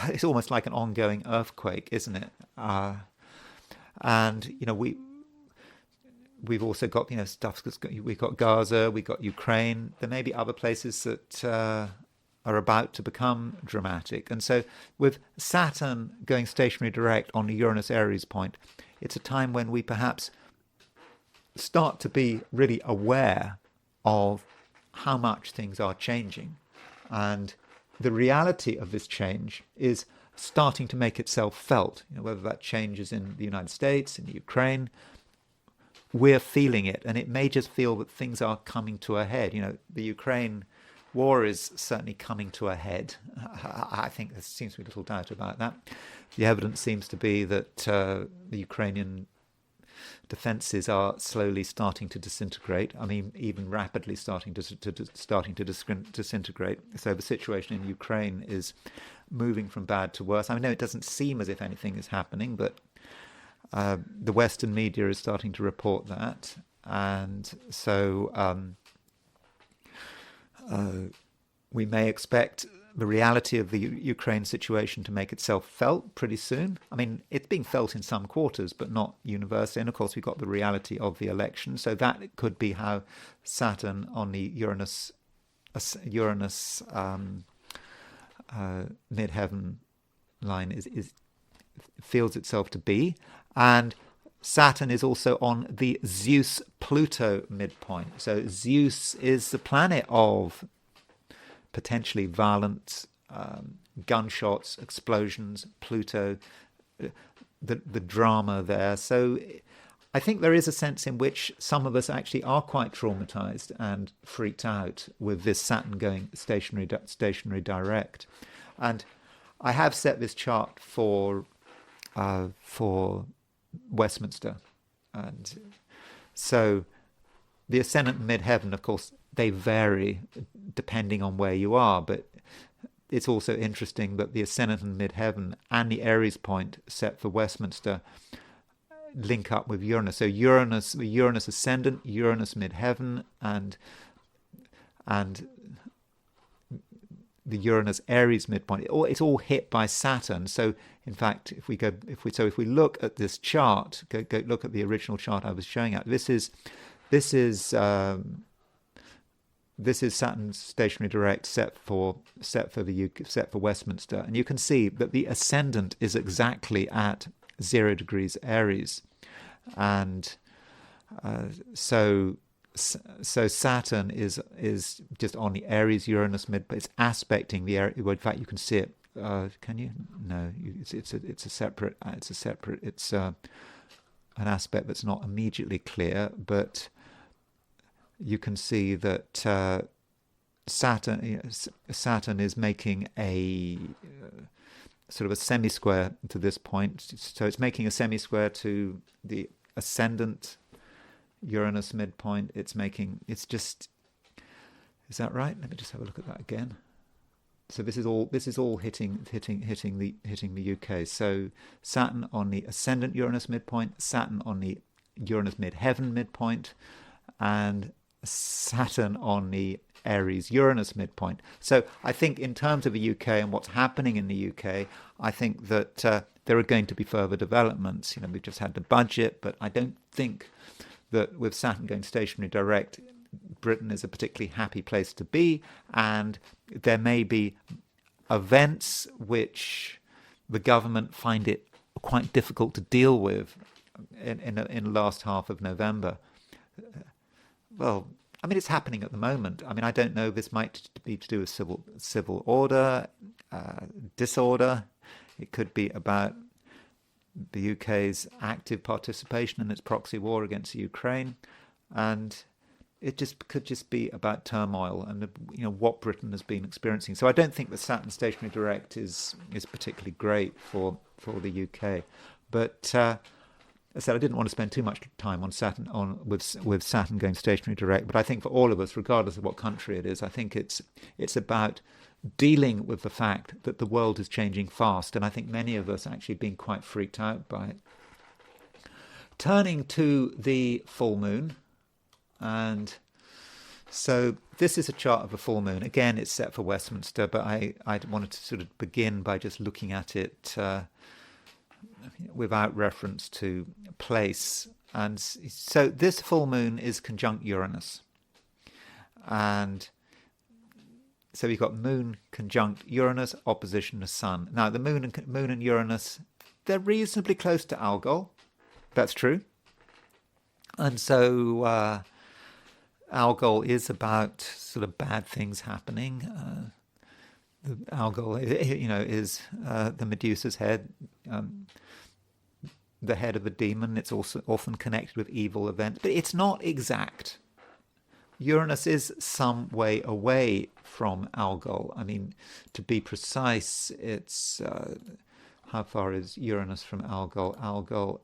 it's almost like an ongoing earthquake, isn't it? And we've also got stuff we've got Gaza, we've got Ukraine. There may be other places that are about to become dramatic. And so with Saturn going stationary direct on the Uranus Aries point, it's a time when we perhaps start to be really aware of how much things are changing. And the reality of this change is starting to make itself felt. Whether that change is in the United States, in Ukraine, we're feeling it. And it may just feel that things are coming to a head. The Ukraine war is certainly coming to a head. I think there seems to be little doubt about that. The evidence seems to be that the Ukrainian defences are slowly starting to disintegrate. I mean, even rapidly starting to disintegrate. So the situation in Ukraine is moving from bad to worse. I know it doesn't seem as if anything is happening, but the Western media is starting to report that, and so we may expect the reality of the Ukraine situation to make itself felt pretty soon. I mean, it's being felt in some quarters, but not universally. And of course, we've got the reality of the election. So that could be how Saturn on the Uranus midheaven line is feels itself to be. And Saturn is also on the Zeus-Pluto midpoint. So Zeus is the planet of potentially violent gunshots, explosions, Pluto, the drama there. So I think there is a sense in which some of us actually are quite traumatized and freaked out with this Saturn going stationary direct. And I have set this chart for Westminster. And so the ascendant and midheaven, of course, they vary depending on where you are, but it's also interesting that the ascendant and midheaven and the Aries point set for Westminster link up with Uranus. So Uranus ascendant, Uranus midheaven, and the Uranus Aries midpoint. It's all hit by Saturn. So in fact, if we look at this chart, go look at the original chart I was showing you. This is Saturn's stationary direct set for Westminster, and you can see that the ascendant is exactly at 0 degrees Aries, and so Saturn is just on the Aries Uranus mid, but it's aspecting the Aries. Well, in fact, you can see it. Can you? No, it's an aspect that's not immediately clear, but you can see that Saturn is making a sort of a semi-square to this point. So it's making a semi-square to the ascendant Uranus midpoint. Is that right? Let me just have a look at that again. So this is all hitting the UK. So Saturn on the ascendant Uranus midpoint, Saturn on the Uranus midheaven midpoint, and Saturn on the Aries Uranus midpoint. So I think in terms of the UK and what's happening in the UK, I think that there are going to be further developments. We've just had the budget, but I don't think that with Saturn going stationary direct, Britain is a particularly happy place to be, and there may be events which the government find it quite difficult to deal with in the last half of November. Well, I mean, it's happening at the moment. I mean, I don't know. This might be to do with civil order, disorder. It could be about the UK's active participation in its proxy war against Ukraine, and it could just be about turmoil and what Britain has been experiencing. So I don't think that Saturn stationary direct is particularly great for the UK. But as I said, I didn't want to spend too much time on Saturn with Saturn going stationary direct. But I think for all of us, regardless of what country it is, I think it's about dealing with the fact that the world is changing fast, and I think many of us actually being quite freaked out by it. Turning to the full moon, and So this is a chart of a full moon. Again, it's set for Westminster, but I wanted to sort of begin by just looking at it without reference to place. And so this full moon is conjunct Uranus. And so we've got moon conjunct Uranus, opposition to sun. Now, the moon and Uranus, they're reasonably close to Algol. That's true. And so Algol is about sort of bad things happening. The Algol, is the Medusa's head, the head of a demon. It's also often connected with evil events, but it's not exact. Uranus is some way away from Algol. I mean, to be precise, it's how far is Uranus from Algol?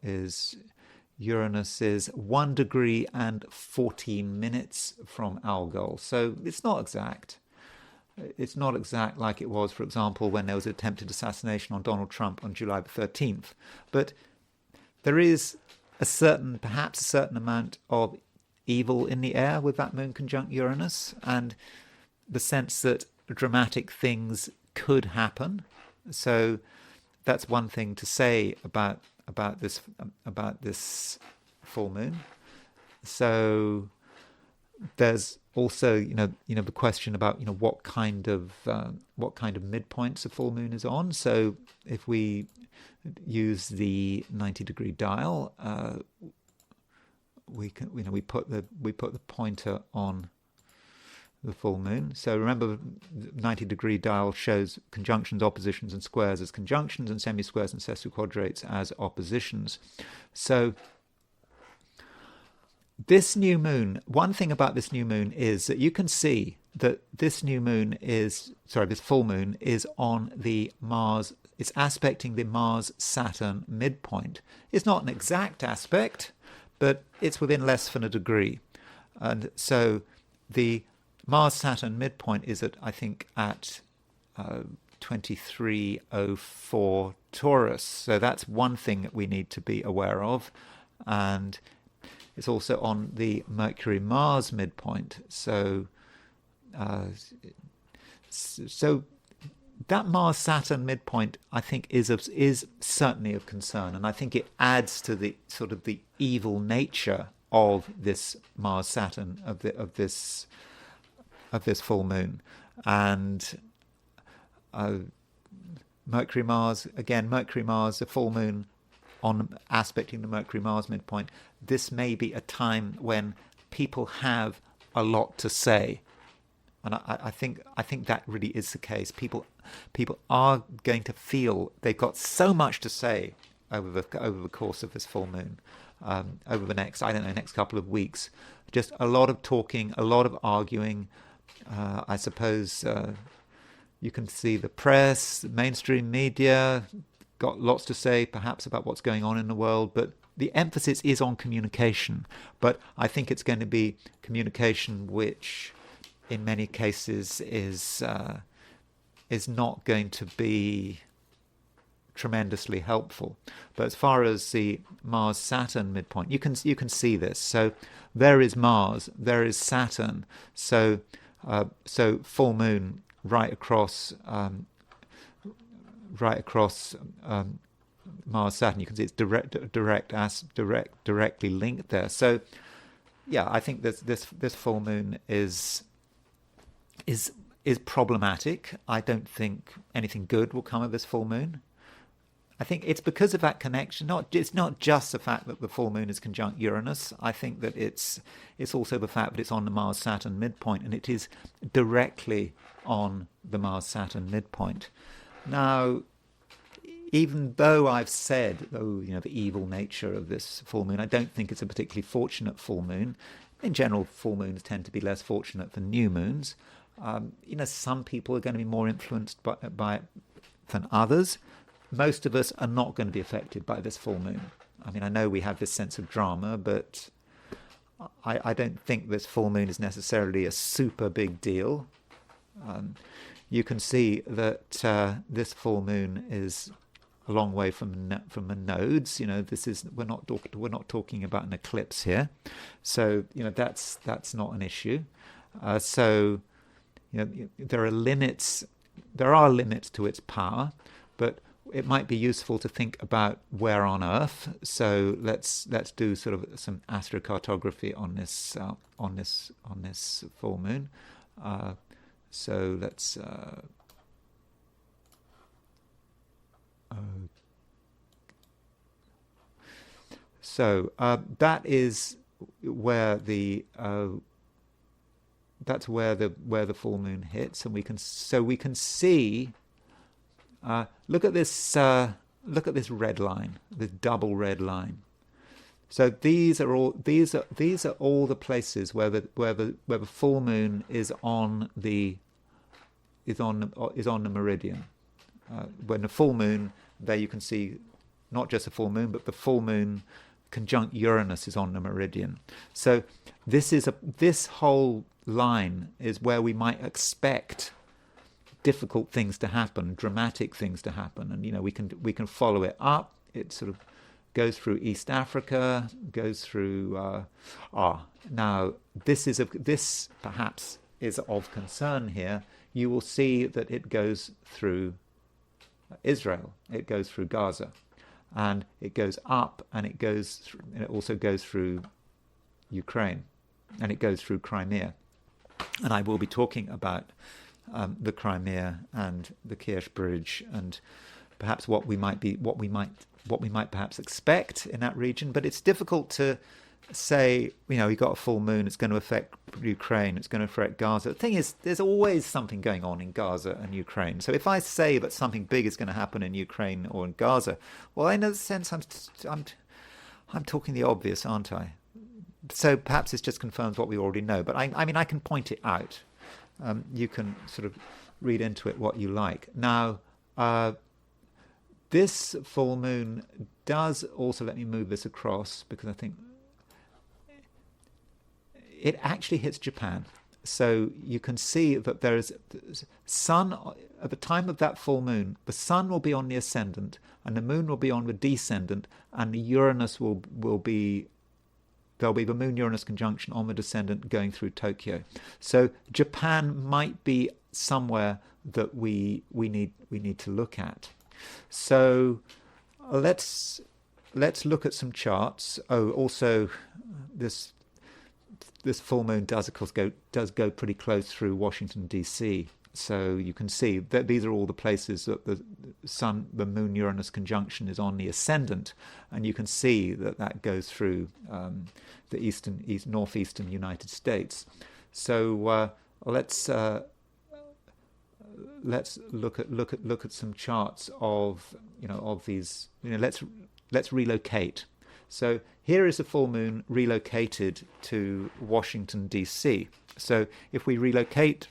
Uranus is 1 degree and 14 minutes from Algol. So it's not exact. It's not exact like it was, for example, when there was an attempted assassination on Donald Trump on July the 13th. But there is perhaps a certain amount of evil in the air with that moon conjunct Uranus, and the sense that dramatic things could happen. So that's one thing to say about this full moon. So there's also the question about what kind of midpoints a full moon is on. So if we use the 90-degree dial, we put the pointer on the full moon. So remember, the 90-degree dial shows conjunctions, oppositions, and squares as conjunctions, and semi-squares and sesquiquadrates as oppositions. So this new moon, one thing about this new moon is that you can see that this full moon is on the Mars. It's aspecting the Mars-Saturn midpoint. It's not an exact aspect, but it's within less than a degree. And so the Mars-Saturn midpoint is at 2304 Taurus. So that's one thing that we need to be aware of. And it's also on the Mercury-Mars midpoint. So that Mars-Saturn midpoint, I think, is certainly of concern, and I think it adds to the sort of the evil nature of this Mars-Saturn of this full moon. And Mercury-Mars, the full moon on aspecting the Mercury-Mars midpoint. This may be a time when people have a lot to say. And I think that really is the case. People are going to feel they've got so much to say over the course of this full moon, over the next couple of weeks. Just a lot of talking, a lot of arguing. I suppose you can see the press, the mainstream media, got lots to say perhaps about what's going on in the world, but the emphasis is on communication. But I think it's going to be communication which in many cases is not going to be tremendously helpful. But as far as the Mars-Saturn midpoint, you can see this. So there is Mars, there is Saturn. So full moon right across Mars-Saturn. You can see it's directly linked there. So yeah, I think this full moon is problematic. I don't think anything good will come of this full moon. I think it's because of that connection. It's not just the fact that the full moon is conjunct Uranus. I think that it's also the fact that it's on the Mars-Saturn midpoint, and it is directly on the Mars-Saturn midpoint. Now, even though I've said, the evil nature of this full moon, I don't think it's a particularly fortunate full moon. In general, full moons tend to be less fortunate than new moons. Some people are going to be more influenced by it than others. Most of us are not going to be affected by this full moon. I mean, I know we have this sense of drama, but I don't think this full moon is necessarily a super big deal. You can see that this full moon is a long way from the nodes. We're not talking about an eclipse here, so that's not an issue. So, there are limits. There are limits to its power, but it might be useful to think about where on Earth. So let's do sort of some astrocartography on this full moon. So let's. So that is where the that's where the full moon hits, and we can see. Look at this red line, this double red line. So these are all the places where the full moon is on the meridian. When the full moon, there you can see not just the full moon, but the full moon conjunct Uranus is on the meridian. So this whole line is where we might expect difficult things to happen, dramatic things to happen, and we can follow it up. It sort of goes through East Africa, goes through. Now this perhaps is of concern here. You will see that it goes through Israel. It goes through Gaza, and it goes up, and it also goes through Ukraine, and it goes through Crimea. And I will be talking about the Crimea and the Kerch Bridge, and perhaps what we might perhaps expect in that region. But it's difficult to say, you've got a full moon, it's going to affect Ukraine, it's going to affect Gaza. The thing is, there's always something going on in Gaza and Ukraine. So if I say that something big is going to happen in Ukraine or in Gaza, well, in a sense, I'm talking the obvious, aren't I? So perhaps this just confirms what we already know. But I mean, I can point it out. You can sort of read into it what you like. Now, this full moon does also, let me move this across, because I think it actually hits Japan. So you can see that there is sun, at the time of that full moon, the sun will be on the ascendant, and the moon will be on the descendant, and the Uranus will be, there'll be the moon-Uranus conjunction on the descendant going through Tokyo. So Japan might be somewhere that we need to look at. So let's look at some charts. Oh, also this full moon does of course go pretty close through Washington D.C. So you can see that these are all the places that the moon-Uranus conjunction is on the ascendant, and you can see that goes through the northeastern United States. So let's look at some charts of these. Let's relocate. So here is the full moon relocated to Washington D.C. So if we relocate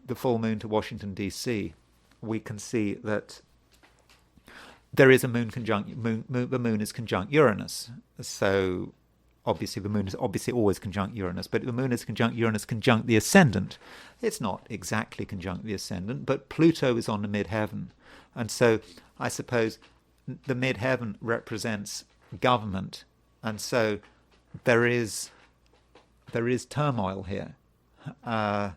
the full moon to Washington D.C., we can see that there is a moon conjunct. The moon is conjunct Uranus. So obviously the moon is always conjunct Uranus, but the moon is conjunct Uranus, conjunct the ascendant. It's not exactly conjunct the ascendant, but Pluto is on the midheaven, and so I suppose the midheaven represents government, and so there is turmoil here. A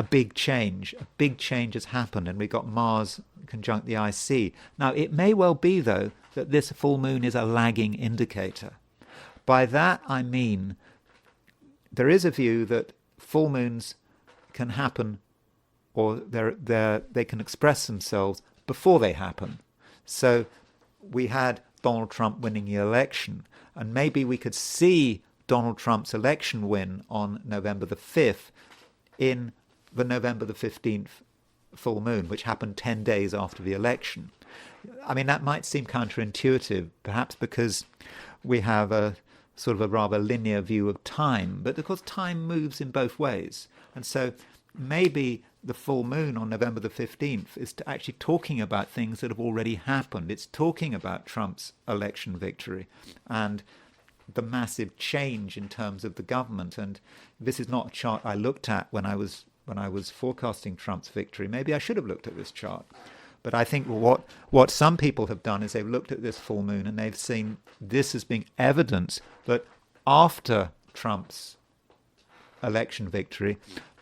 big change has happened, and we got Mars conjunct the IC. Now, it may well be, though, that this full moon is a lagging indicator. By that I mean there is a view that full moons can happen, or they can express themselves before they happen. So we had Donald Trump winning the election, and maybe we could see Donald Trump's election win on November the 5th in the November the 15th full moon, which happened 10 days after the election. I mean, that might seem counterintuitive, perhaps because we have a sort of a rather linear view of time, but of course time moves in both ways. And so maybe the full moon on November the 15th is actually talking about things that have already happened. It's talking about Trump's election victory and the massive change in terms of the government. And this is not a chart I looked at when I was forecasting Trump's victory. Maybe I should have looked at this chart. But I think what some people have done is they've looked at this full moon and they've seen this as being evidence that after Trump's election victory,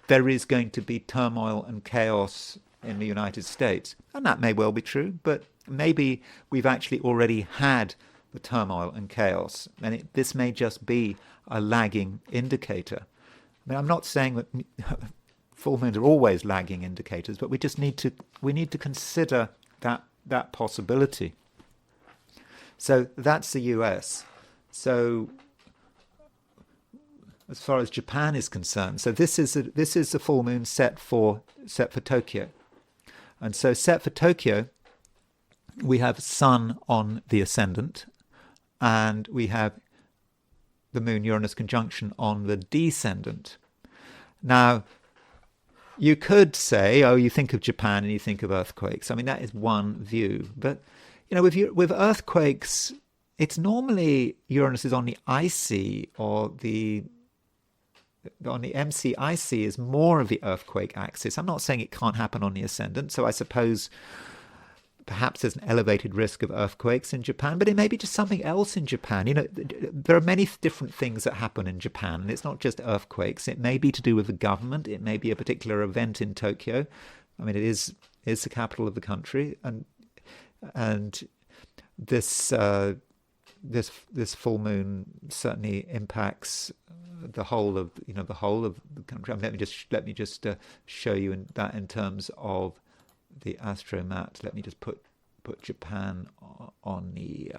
there is going to be turmoil and chaos in the United States. And that may well be true, but maybe we've actually already had the turmoil and chaos, and this may just be a lagging indicator. I mean, I'm not saying that full moons are always lagging indicators, but we just need to consider that possibility. So that's the US. So as far as Japan is concerned, so this is the full moon set for Tokyo, and so set for Tokyo, we have Sun on the ascendant, and we have the moon Uranus conjunction on the descendant. Now, you could say, oh, you think of Japan and you think of earthquakes. I mean, that is one view. But, with earthquakes, it's normally Uranus is on the IC, or on the MCIC is more of the earthquake axis. I'm not saying it can't happen on the ascendant. So I suppose perhaps there's an elevated risk of earthquakes in Japan, but it may be just something else in Japan. There are many different things that happen in Japan, and it's not just earthquakes. It may be to do with the government. It may be a particular event in Tokyo. I mean, it is the capital of the country, and this full moon certainly impacts the whole of the country. I mean, let me just show you that in terms of the astromat. Let me just put Japan on the.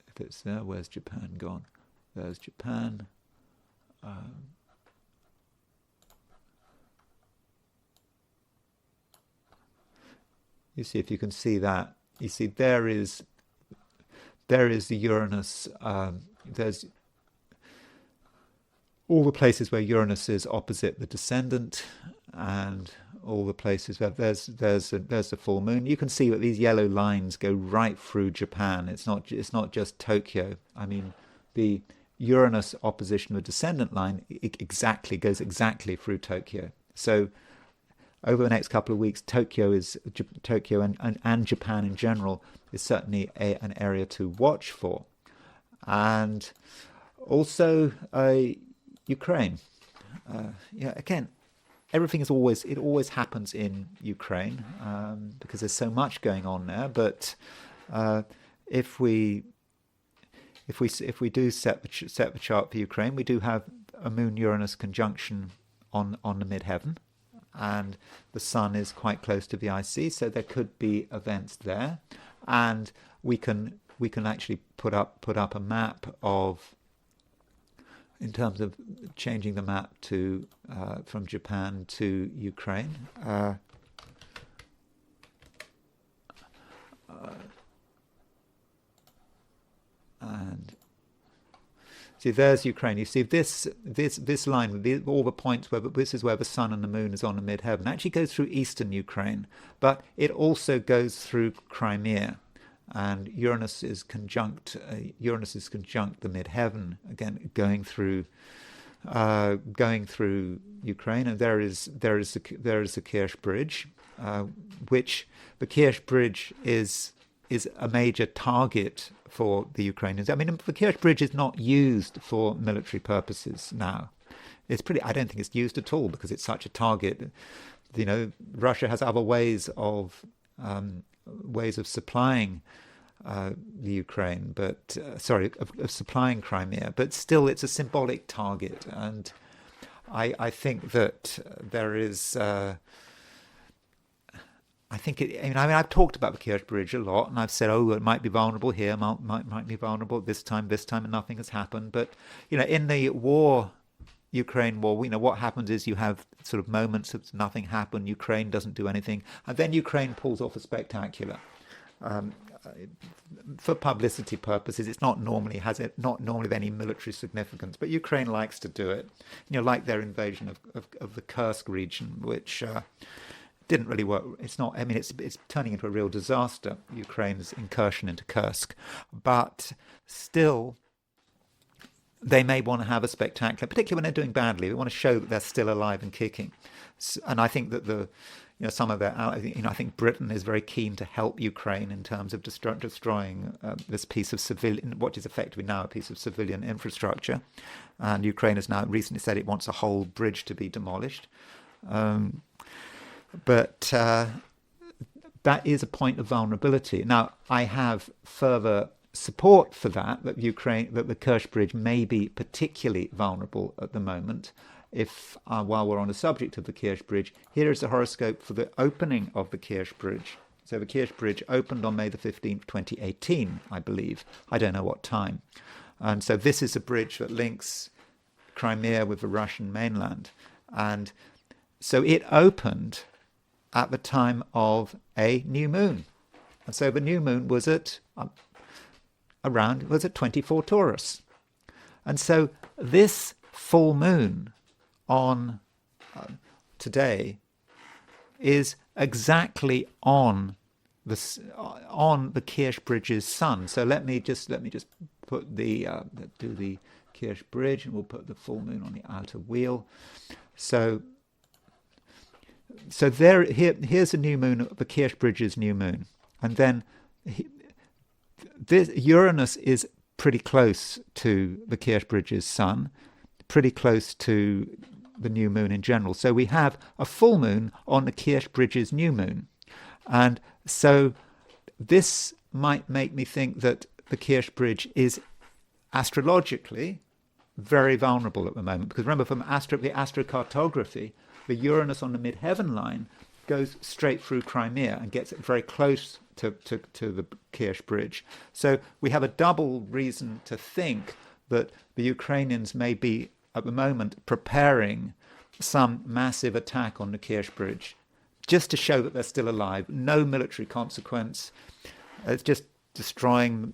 If it's there, where's Japan gone? There's Japan. You see, if you can see that. You see, there is the Uranus. There's all the places where Uranus is opposite the descendant, and all the places where there's the full moon. You can see that these yellow lines go right through Japan. It's not just Tokyo. I mean, the Uranus opposition of the descendant line goes exactly through Tokyo. So over the next couple of weeks, Tokyo and Japan in general is certainly an area to watch for, and also Ukraine. Again, everything always happens in Ukraine because there's so much going on there. But if we do set the chart for Ukraine, we do have a Moon Uranus conjunction on the midheaven, and the Sun is quite close to the IC, so there could be events there, and we can actually put up a map of, in terms of changing the map to from Japan to Ukraine. And see, there's Ukraine. You see this line, all the points where this is where the Sun and the Moon is on the midheaven. It actually goes through eastern Ukraine, but it also goes through Crimea. And Uranus is conjunct the midheaven, again going through Ukraine, and there is the Kerch Bridge, which the Kerch Bridge is a major target for the Ukrainians. I mean, the Kerch Bridge is not used for military purposes now. I don't think it's used at all because it's such a target. Russia has other ways of supplying the Ukraine, but of supplying Crimea, but still it's a symbolic target. And I think that there is. I've talked about the Kerch Bridge a lot, and I've said, it might be vulnerable here, might be vulnerable this time, and nothing has happened. But in the war, Ukraine war, what happens is you have sort of moments of nothing happened, Ukraine doesn't do anything, and then Ukraine pulls off a spectacular. For publicity purposes, it's not normally of any military significance, but Ukraine likes to do it. Like their invasion of the Kursk region, which didn't really work. It's not. I mean, it's turning into a real disaster. Ukraine's incursion into Kursk, but still, they may want to have a spectacular, particularly when they're doing badly. They want to show that they're still alive and kicking. And I think that some of their, I think Britain is very keen to help Ukraine in terms of destroying this piece of civilian, what is effectively now a piece of civilian infrastructure. And Ukraine has now recently said it wants a whole bridge to be demolished. But that is a point of vulnerability. Now, I have further support for that the Kerch Bridge may be particularly vulnerable at the moment. If while we're on the subject of the Kerch Bridge, here is the horoscope for the opening of the Kerch Bridge. So the Kerch Bridge opened on May the 15th, 2018, I believe. I don't know what time. And so this is a bridge that links Crimea with the Russian mainland. And so it opened at the time of a new moon. And so the new moon was at 24 Taurus. And so this full moon on today is exactly on the Kerch Bridge's sun. So let me just put do the Kerch Bridge, and we'll put the full moon on the outer wheel. So here's a new moon, the Kerch Bridge's new moon, and then this Uranus is pretty close to the Kerch Bridge's sun, pretty close to the new moon in general. So we have a full moon on the Kerch Bridge's new moon. And so this might make me think that the Kerch Bridge is astrologically very vulnerable at the moment. Because remember, from the astrocartography, the Uranus on the midheaven line goes straight through Crimea and gets very close to the Kerch Bridge. So we have a double reason to think that the Ukrainians may be, at the moment, preparing some massive attack on the Kerch Bridge, just to show that they're still alive. No military consequence. It's just destroying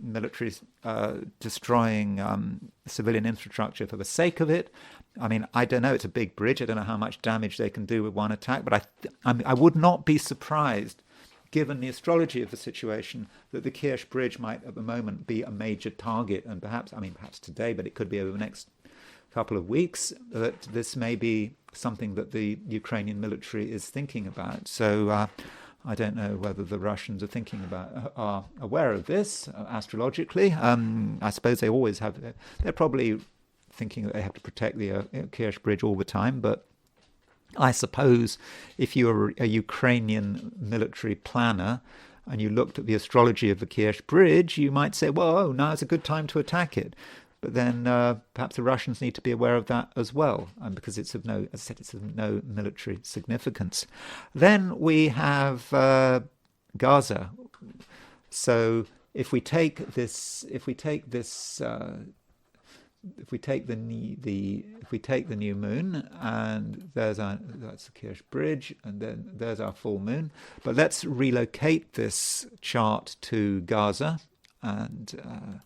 civilian infrastructure for the sake of it. I mean, I don't know. It's a big bridge. I don't know how much damage they can do with one attack. But I would not be surprised, given the astrology of the situation, that the Kerch Bridge might, at the moment, be a major target. And perhaps today, but it could be over the next couple of weeks, that this may be something that the Ukrainian military is thinking about. So I don't know whether the Russians are aware of this astrologically. I suppose they always have. They're probably thinking that they have to protect the Kerch Bridge all the time. But I suppose if you were a Ukrainian military planner and you looked at the astrology of the Kerch Bridge, you might say, well, now is a good time to attack it. But then perhaps the Russians need to be aware of that as well, because it's of no military significance. Then we have Gaza. So if we take the new moon, and that's the Kerch Bridge, and then there's our full moon. But let's relocate this chart to Gaza, and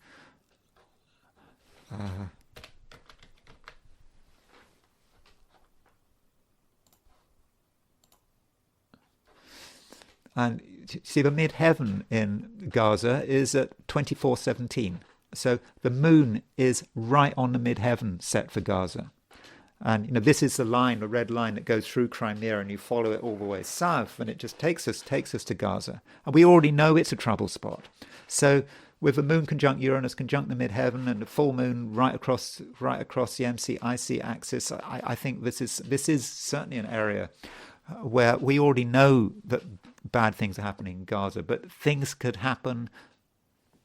and see, the midheaven in Gaza is at 24:17. So the moon is right on the midheaven set for Gaza. And this is the line, the red line that goes through Crimea, and you follow it all the way south, and it just takes us to Gaza. And we already know it's a trouble spot. So with the moon conjunct Uranus, conjunct the midheaven, and the full moon right across the MCIC axis, I think this is certainly an area where we already know that bad things are happening in Gaza, but things could happen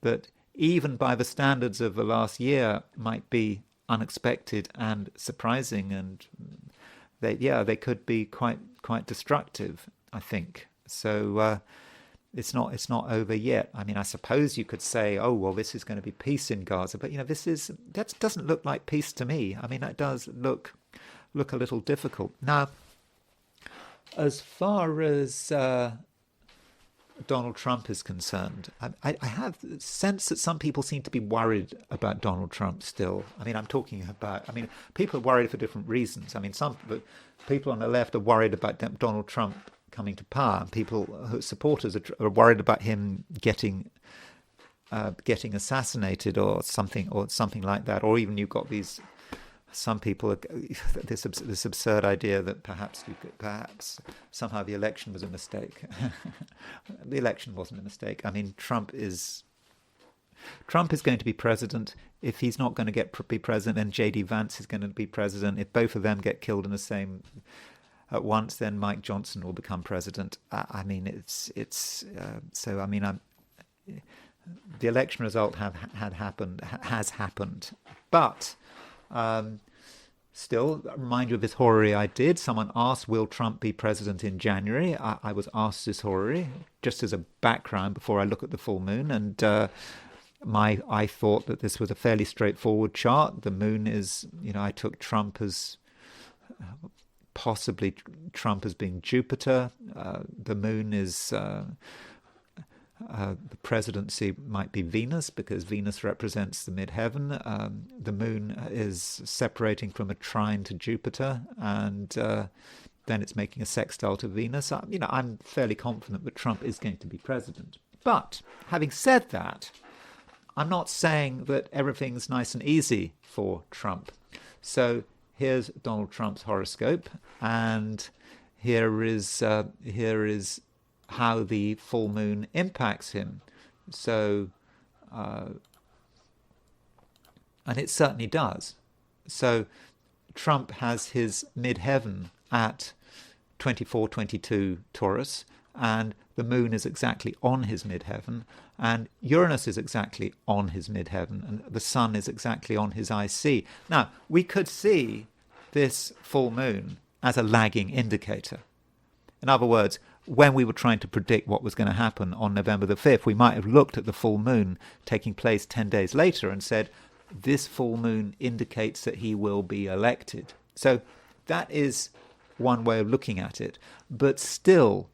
that even by the standards of the last year might be unexpected and surprising, and they could be quite destructive, I think. So it's not over yet. I mean, I suppose you could say, oh well, this is going to be peace in Gaza, but that doesn't look like peace to me. I mean, that does look a little difficult. Now, as far as Donald Trump is concerned, I have the sense that some people seem to be worried about Donald Trump still. I mean, people are worried for different reasons. I mean, some people on the left are worried about Donald Trump coming to power. Supporters are worried about him getting assassinated or something like that. Or even you've got these some people are this absurd idea that perhaps somehow the election was a mistake. The election wasn't a mistake. I mean, Trump is going to be president. If he's not going to be president, then J.D. Vance is going to be president. If both of them get killed in the same at once, then Mike Johnson will become president. I mean, so. I mean, the election result has happened, but still, remind you of this horary I did. Someone asked, "Will Trump be president in January?" I was asked this horary just as a background before I look at the full moon, and I thought that this was a fairly straightforward chart. The moon is, I took Trump as possibly being Jupiter. The moon is the presidency might be Venus, because Venus represents the midheaven. The moon is separating from a trine to Jupiter, and then it's making a sextile to Venus. I'm fairly confident that Trump is going to be president. But having said that, I'm not saying that everything's nice and easy for Trump. So here's Donald Trump's horoscope, and here is how the full moon impacts him. So, and it certainly does. So Trump has his midheaven at 24-22 Taurus, and the moon is exactly on his midheaven, and Uranus is exactly on his midheaven, and the sun is exactly on his IC. Now, we could see this full moon as a lagging indicator. In other words, when we were trying to predict what was going to happen on November the 5th, we might have looked at the full moon taking place 10 days later and said, this full moon indicates that he will be elected. So that is one way of looking at it. But still,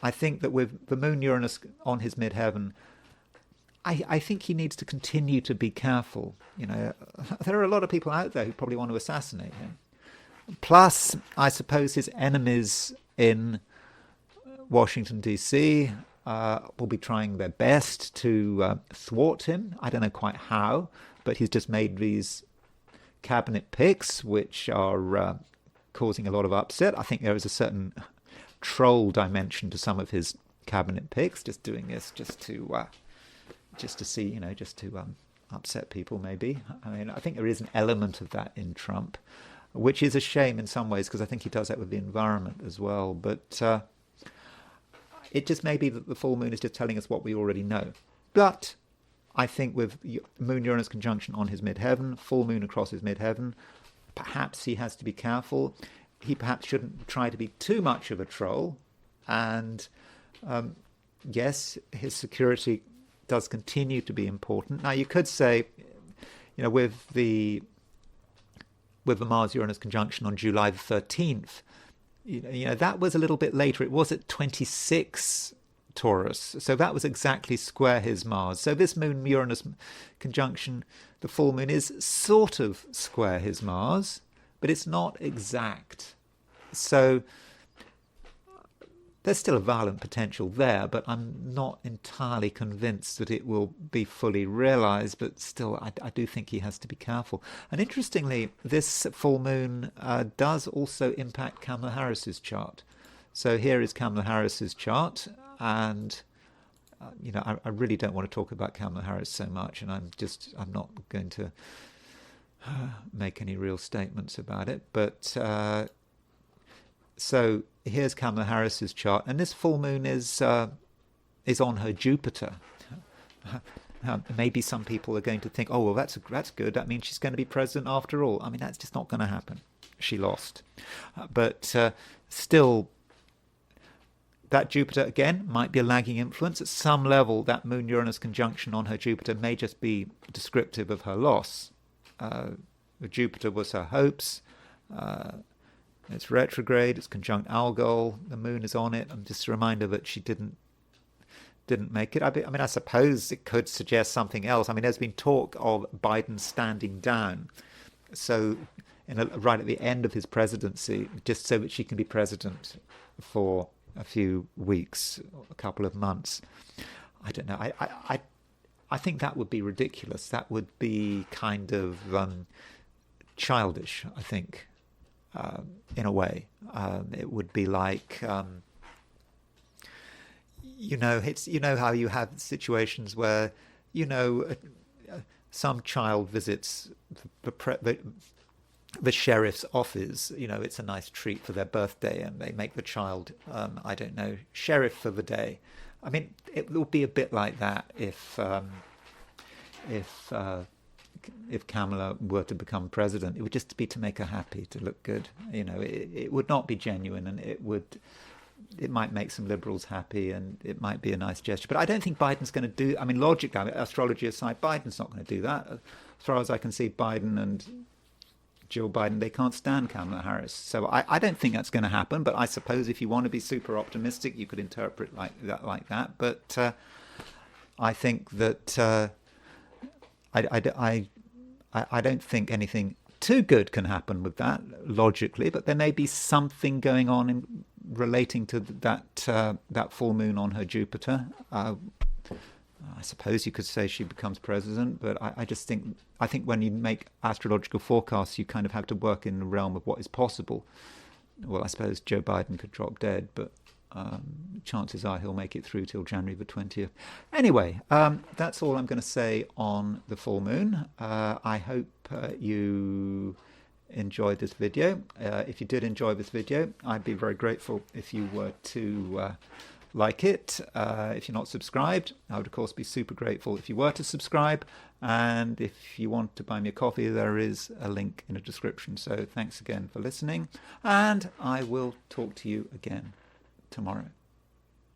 I think that with the moon Uranus on his midheaven, I think he needs to continue to be careful. There are a lot of people out there who probably want to assassinate him. Plus, I suppose his enemies in Washington, D.C. Will be trying their best to thwart him. I don't know quite how, but he's just made these cabinet picks, which are causing a lot of upset. I think there is a certain troll dimension to some of his cabinet picks, just doing this just to see, just to upset people, maybe. I mean, I think there is an element of that in Trump, which is a shame in some ways, because I think he does that with the environment as well. But it just may be that the full moon is just telling us what we already know. But I think with moon-Uranus conjunction on his midheaven, full moon across his midheaven, perhaps he has to be careful. He perhaps shouldn't try to be too much of a troll. And yes, his security does continue to be important. Now, you could say, with the Mars-Uranus conjunction on July the 13th, that was a little bit later. It was at 26 Taurus. So that was exactly square his Mars. So this moon-Uranus conjunction, the full moon, is sort of square his Mars, but it's not exact. So there's still a violent potential there, but I'm not entirely convinced that it will be fully realized. But still, I do think he has to be careful. And interestingly, this full moon does also impact Kamala Harris's chart. So here is Kamala Harris's chart, and I really don't want to talk about Kamala Harris so much, and I'm not going to make any real statements about it. But so here's Kamala Harris's chart, and this full moon is on her Jupiter. Maybe some people are going to think, oh, well, that's good. That means she's going to be president after all. I mean, that's just not going to happen. She lost. But still, that Jupiter, again, might be a lagging influence. At some level, that moon-Uranus conjunction on her Jupiter may just be descriptive of her loss. Jupiter was her hopes. It's retrograde, it's conjunct Algol, the moon is on it. I'm just a reminder that she didn't make it. I mean, I suppose it could suggest something else. I mean, there's been talk of Biden standing down, so right at the end of his presidency, just so that she can be president for a few weeks, a couple of months. I don't know. I think that would be ridiculous. That would be kind of childish, I think, in a way. It would be like, it's how you have situations where, some child visits the sheriff's office. It's a nice treat for their birthday, and they make the child, I don't know, sheriff for the day. I mean, it will be a bit like that if Kamala were to become president. It would just be to make her happy, to look good. It would not be genuine, and it might make some liberals happy, and it might be a nice gesture. But I don't think Biden's going to do. I mean, logically, astrology aside, Biden's not going to do that. As far as I can see, Biden and Jill Biden, they can't stand Kamala Harris. So I don't think that's going to happen. But I suppose if you want to be super optimistic, you could interpret like that. But I think that I don't think anything too good can happen with that logically. But there may be something going on relating to that full moon on her Jupiter. I suppose you could say she becomes president, but I think when you make astrological forecasts, you kind of have to work in the realm of what is possible. Well, I suppose Joe Biden could drop dead, but chances are he'll make it through till January the 20th. Anyway, that's all I'm going to say on the full moon. I hope you enjoyed this video. If you did enjoy this video, I'd be very grateful if you were to like it. If you're not subscribed, I would of course be super grateful if you were to subscribe. And if you want to buy me a coffee, there is a link in the description. So thanks again for listening, and I will talk to you again tomorrow.